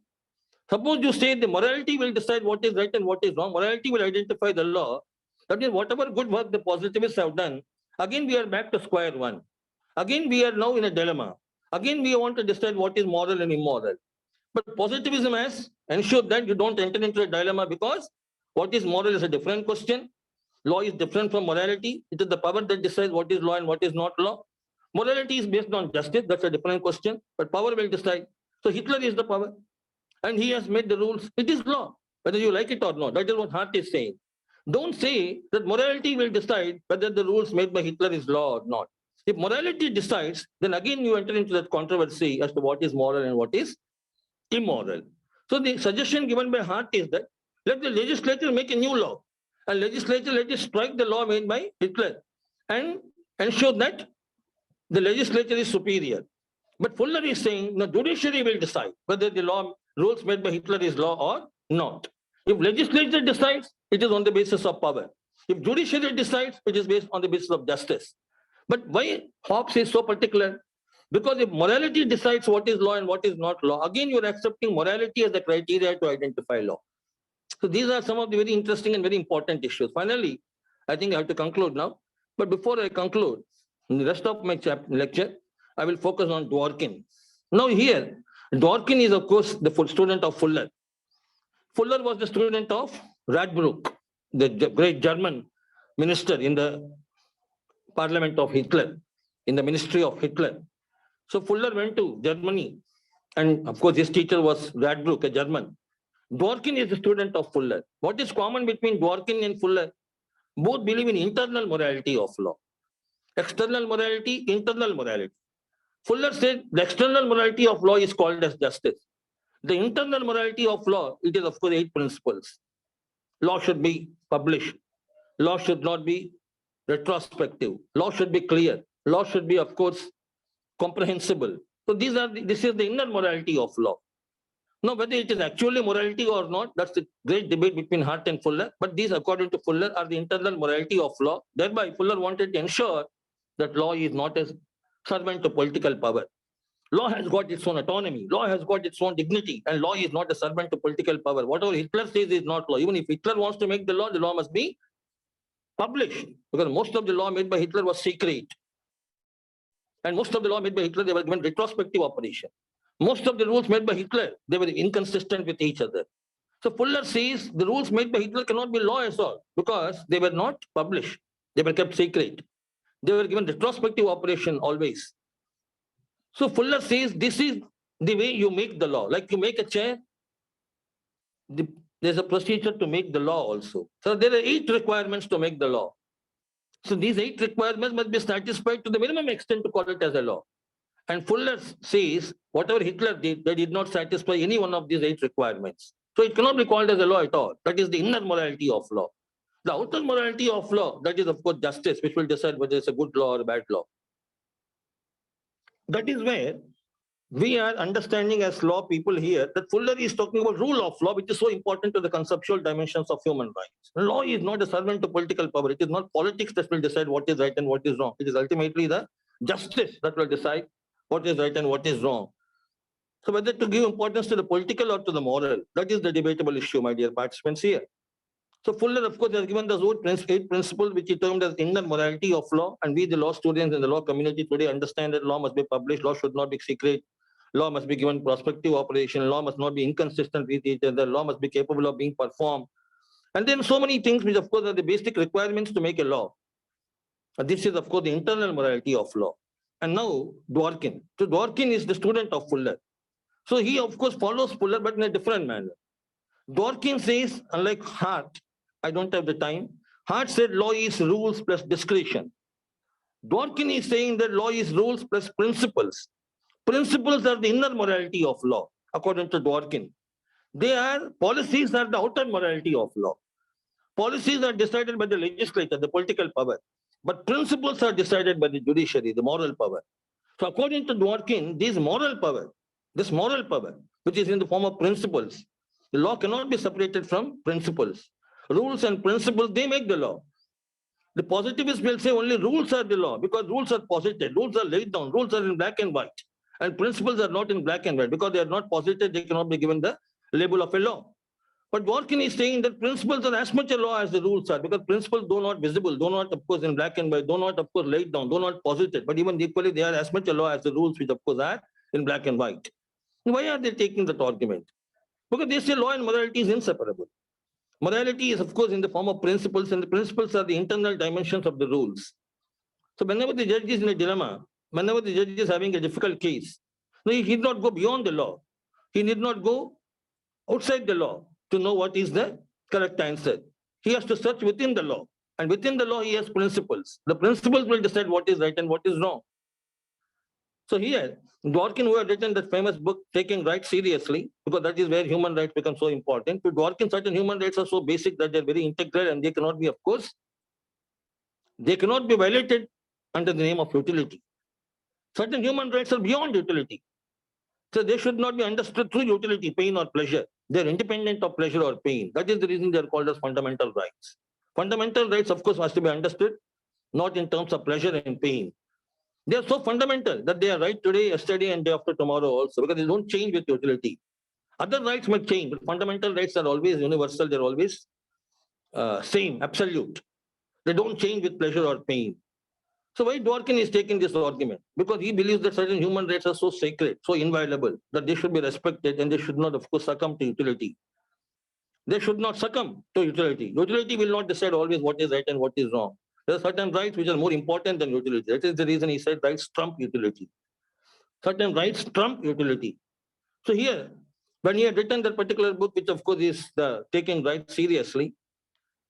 Suppose you say the morality will decide what is right and what is wrong. Morality will identify the law. That means whatever good work the positivists have done, again we are back to square one. Again we are now in a dilemma. Again we want to decide what is moral and immoral. But positivism has ensured that you don't enter into a dilemma, because what is moral is a different question. Law is different from morality. It is the power that decides what is law and what is not law. Morality is based on justice. That's a different question. But power will decide. So Hitler is the power. And he has made the rules. It is law, whether you like it or not. That is what Hart is saying. Don't say that morality will decide whether the rules made by Hitler is law or not. If morality decides, then again you enter into that controversy as to what is moral and what is immoral. So the suggestion given by Hart is that let the legislature make a new law, and legislature let it strike the law made by Hitler and ensure that the legislature is superior. But Fuller is saying the judiciary will decide whether the law rules made by Hitler is law or not. If legislature decides, it is on the basis of power. If judiciary decides, it is based on the basis of justice. But why Hobbes is so particular? Because if morality decides what is law and what is not law, again you are accepting morality as a criteria to identify law. So these are some of the very interesting and very important issues. Finally, I think I have to conclude now. But before I conclude, in the rest of my lecture, I will focus on Dworkin. Now here, Dworkin is of course the student of Fuller. Fuller was the student of Radbruch, the great German minister in the parliament of Hitler, in the ministry of Hitler. So Fuller went to Germany, and of course his teacher was Radbruch, a German. Dworkin is a student of Fuller. What is common between Dworkin and Fuller? Both believe in internal morality of law. External morality, internal morality. Fuller said the external morality of law is called as justice. The internal morality of law, it is of course 8 principles. Law should be published. Law should not be retrospective. Law should be clear. Law should be, of course, comprehensible. So this is the inner morality of law. Now, whether it is actually morality or not, that's the great debate between Hart and Fuller. But these, according to Fuller, are the internal morality of law. Thereby, Fuller wanted to ensure that law is not a servant to political power. Law has got its own autonomy. Law has got its own dignity. And law is not a servant to political power. Whatever Hitler says is not law. Even if Hitler wants to make the law must be published. Because most of the law made by Hitler was secret. And most of the law made by Hitler, they were given retrospective operation. Most of the rules made by Hitler, they were inconsistent with each other. So Fuller says the rules made by Hitler cannot be law at all because they were not published. They were kept secret. They were given retrospective operation always. So Fuller says this is the way you make the law. Like you make a chair, there's a procedure to make the law also. So there are 8 requirements to make the law. So these 8 requirements must be satisfied to the minimum extent to call it as a law. And Fuller says whatever Hitler did, they did not satisfy any one of these 8 requirements. So it cannot be called as a law at all. That is the inner morality of law. The outer morality of law, that is of course justice, which will decide whether it's a good law or a bad law. That is where we are understanding as law people here that Fuller is talking about rule of law, which is so important to the conceptual dimensions of human rights. Law is not a servant to political power. It is not politics that will decide what is right and what is wrong. It is ultimately the justice that will decide what is right and what is wrong. So whether to give importance to the political or to the moral, that is the debatable issue, my dear participants here. So Fuller, of course, has given those 8 principles, which he termed as inner morality of law. And we, the law students in the law community today, understand that law must be published, law should not be secret, law must be given prospective operation, law must not be inconsistent with each other, law must be capable of being performed. And then so many things which, of course, are the basic requirements to make a law. And this is, of course, the internal morality of law. And now Dworkin. So Dworkin is the student of Fuller. So he, of course, follows Fuller, but in a different manner. Dworkin says, unlike Hart, I don't have the time, Hart said law is rules plus discretion. Dworkin is saying that law is rules plus principles. Principles are the inner morality of law, according to Dworkin. Policies are the outer morality of law. Policies are decided by the legislature, the political power. But principles are decided by the judiciary, the moral power. So according to Dworkin, this moral power, which is in the form of principles, the law cannot be separated from principles. Rules and principles, they make the law. The positivists will say only rules are the law because rules are posited, rules are laid down, rules are in black and white. And principles are not in black and white because they are not posited, they cannot be given the label of a law. But Dworkin is saying that principles are as much a law as the rules are because principles do not visible, do not, of course, in black and white, do not, of course, laid down, do not posited. But even equally, they are as much a law as the rules, which, of course, are in black and white. Why are they taking that argument? Because they say law and morality is inseparable. Morality is, of course, in the form of principles, and the principles are the internal dimensions of the rules. So whenever the judge is in a dilemma, whenever the judge is having a difficult case, he need not go beyond the law. He need not go outside the law to know what is the correct answer. He has to search within the law. And within the law, he has principles. The principles will decide what is right and what is wrong. So here, Dworkin, who had written that famous book, Taking Rights Seriously, because that is where human rights become so important. To Dworkin, certain human rights are so basic that they're very integral and they cannot be, of course, they cannot be violated under the name of utility. Certain human rights are beyond utility. So they should not be understood through utility, pain or pleasure. They're independent of pleasure or pain. That is the reason they're called as fundamental rights. Fundamental rights, of course, must be understood, not in terms of pleasure and pain. They are so fundamental that they are right today, yesterday, and day after tomorrow also, because they don't change with utility. Other rights might change, but fundamental rights are always universal. They're always same, absolute. They don't change with pleasure or pain. So why Dworkin is taking this argument? Because he believes that certain human rights are so sacred, so inviolable, that they should be respected and they should not, of course, succumb to utility. They should not succumb to utility. Utility will not decide always what is right and what is wrong. There are certain rights which are more important than utility. That is the reason he said rights trump utility. Certain rights trump utility. So here, when he had written that particular book, which of course is the Taking Rights Seriously,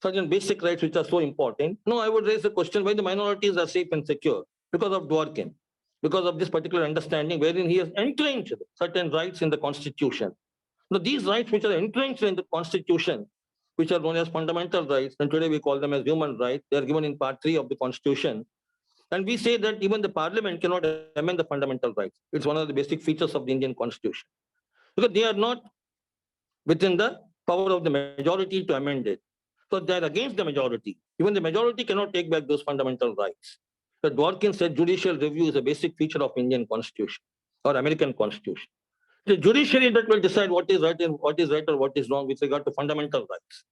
certain basic rights which are so important. No, I would raise the question why the minorities are safe and secure because of Dworkin, because of this particular understanding wherein he has entrenched certain rights in the Constitution. Now, these rights which are entrenched in the Constitution, which are known as fundamental rights, and today we call them as human rights, they are given in Part 3 of the Constitution. And we say that even the Parliament cannot amend the fundamental rights. It's one of the basic features of the Indian Constitution. Because they are not within the power of the majority to amend it. So they're against the majority. Even the majority cannot take back those fundamental rights. So Dworkin said judicial review is a basic feature of Indian Constitution or American Constitution. The judiciary that will decide what is right or what is wrong with regard to fundamental rights.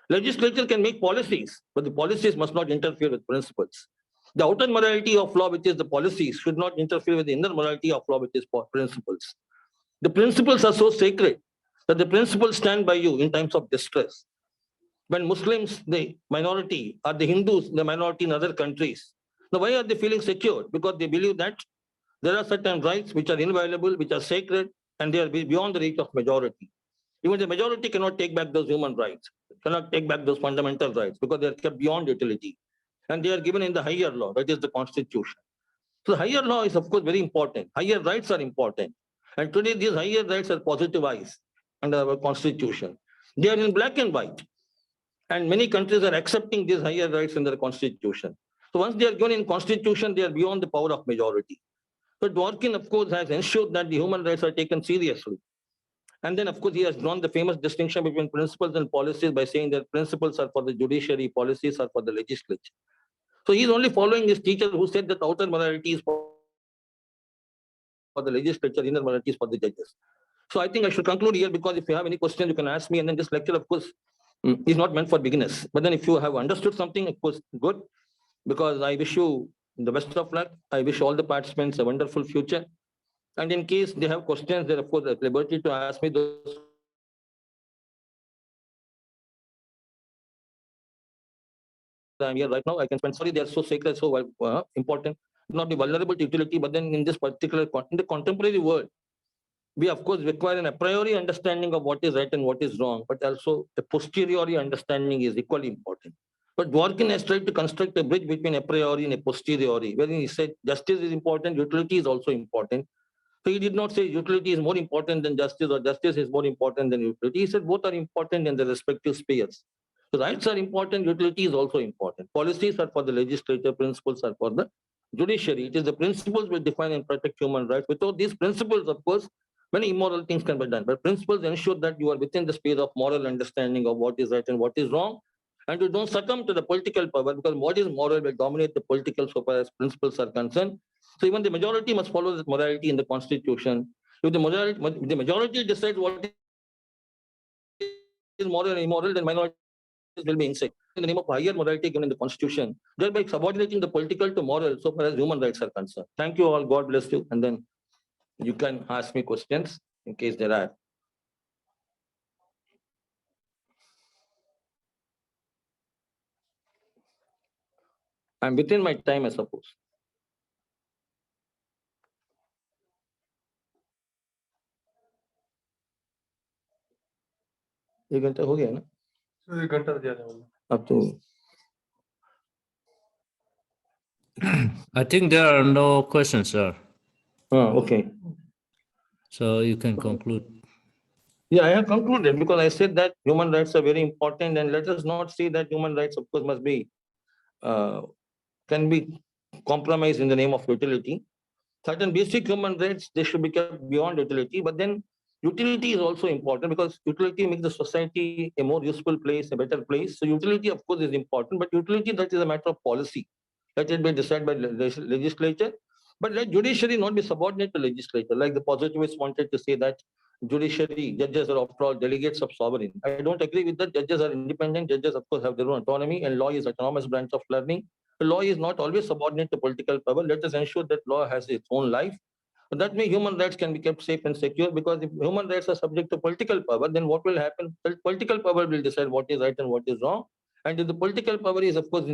Legislature can make policies, but the policies must not interfere with principles. The outer morality of law, which is the policies, should not interfere with the inner morality of law, which is principles. The principles are so sacred that the principles stand by you in times of distress. When Muslims, the minority, or the Hindus, the minority in other countries, now why are they feeling secure? Because they believe that there are certain rights which are inviolable, which are sacred, and they are beyond the reach of majority. Even the majority cannot take back those human rights, cannot take back those fundamental rights because they are kept beyond utility. And they are given in the higher law, that is the constitution. So the higher law is, of course, very important. Higher rights are important. And today these higher rights are positivized under our constitution. They are in black and white. And many countries are accepting these higher rights in their constitution. So once they are given in constitution, they are beyond the power of majority. So Dworkin, of course, has ensured that the human rights are taken seriously. And then, of course, he has drawn the famous distinction between principles and policies by saying that principles are for the judiciary, policies are for the legislature. So he's only following his teacher who said that outer morality is for the legislature, inner morality is for the judges. So I think I should conclude here because if you have any questions, you can ask me. And then this lecture, of course, is not meant for beginners. But then if you have understood something, of course, good. Because I wish you the best of luck. I wish all the participants a wonderful future. And in case they have questions, they're of course at liberty to ask me those. I'm here right now. I can spend. Sorry, they are so sacred, so important. Not be vulnerable to utility, but then in this particular in the contemporary world, we of course require an a priori understanding of what is right and what is wrong, but also a posteriori understanding is equally important. But Dworkin has tried to construct a bridge between a priori and a posteriori, wherein he said justice is important, utility is also important. So he did not say utility is more important than justice or justice is more important than utility. He said both are important in their respective spheres. So rights are important, utility is also important. Policies are for the legislature, principles are for the judiciary. It is the principles which define and protect human rights. Without these principles, of course, many immoral things can be done. But principles ensure that you are within the space of moral understanding of what is right and what is wrong. And you don't succumb to the political power because what is moral will dominate the political so far as principles are concerned. So even the majority must follow this morality in the constitution. If the majority decides what is moral and immoral, then minorities will be insane. In the name of higher morality given in the constitution, thereby subordinating the political to moral so far as human rights are concerned. Thank you all. God bless you. And then you can ask me questions in case there are. I'm within my time, I suppose. एक घंटा हो गया ना? एक घंटा ज्यादा होगा। अब तो I think there are no questions, sir. okay. So you can conclude. Yeah, I have concluded because I said that human rights are very important, and let us not say that human rights, of course, must be can be compromised in the name of utility. Certain basic human rights, they should be kept beyond utility, but then utility is also important because utility makes the society a more useful place, a better place. So utility, of course, is important, but utility, that is a matter of policy. Let it be decided by legislature, but let judiciary not be subordinate to legislature. Like the positivists wanted to say that judiciary, judges are after all delegates of sovereign. I don't agree with that. Judges are independent. Judges, of course, have their own autonomy, and law is autonomous branch of learning. The law is not always subordinate to political power. Let us ensure that law has its own life. But that way, human rights can be kept safe and secure, because if human rights are subject to political power, then what will happen? Political power will decide what is right and what is wrong. And if the political power is, of course,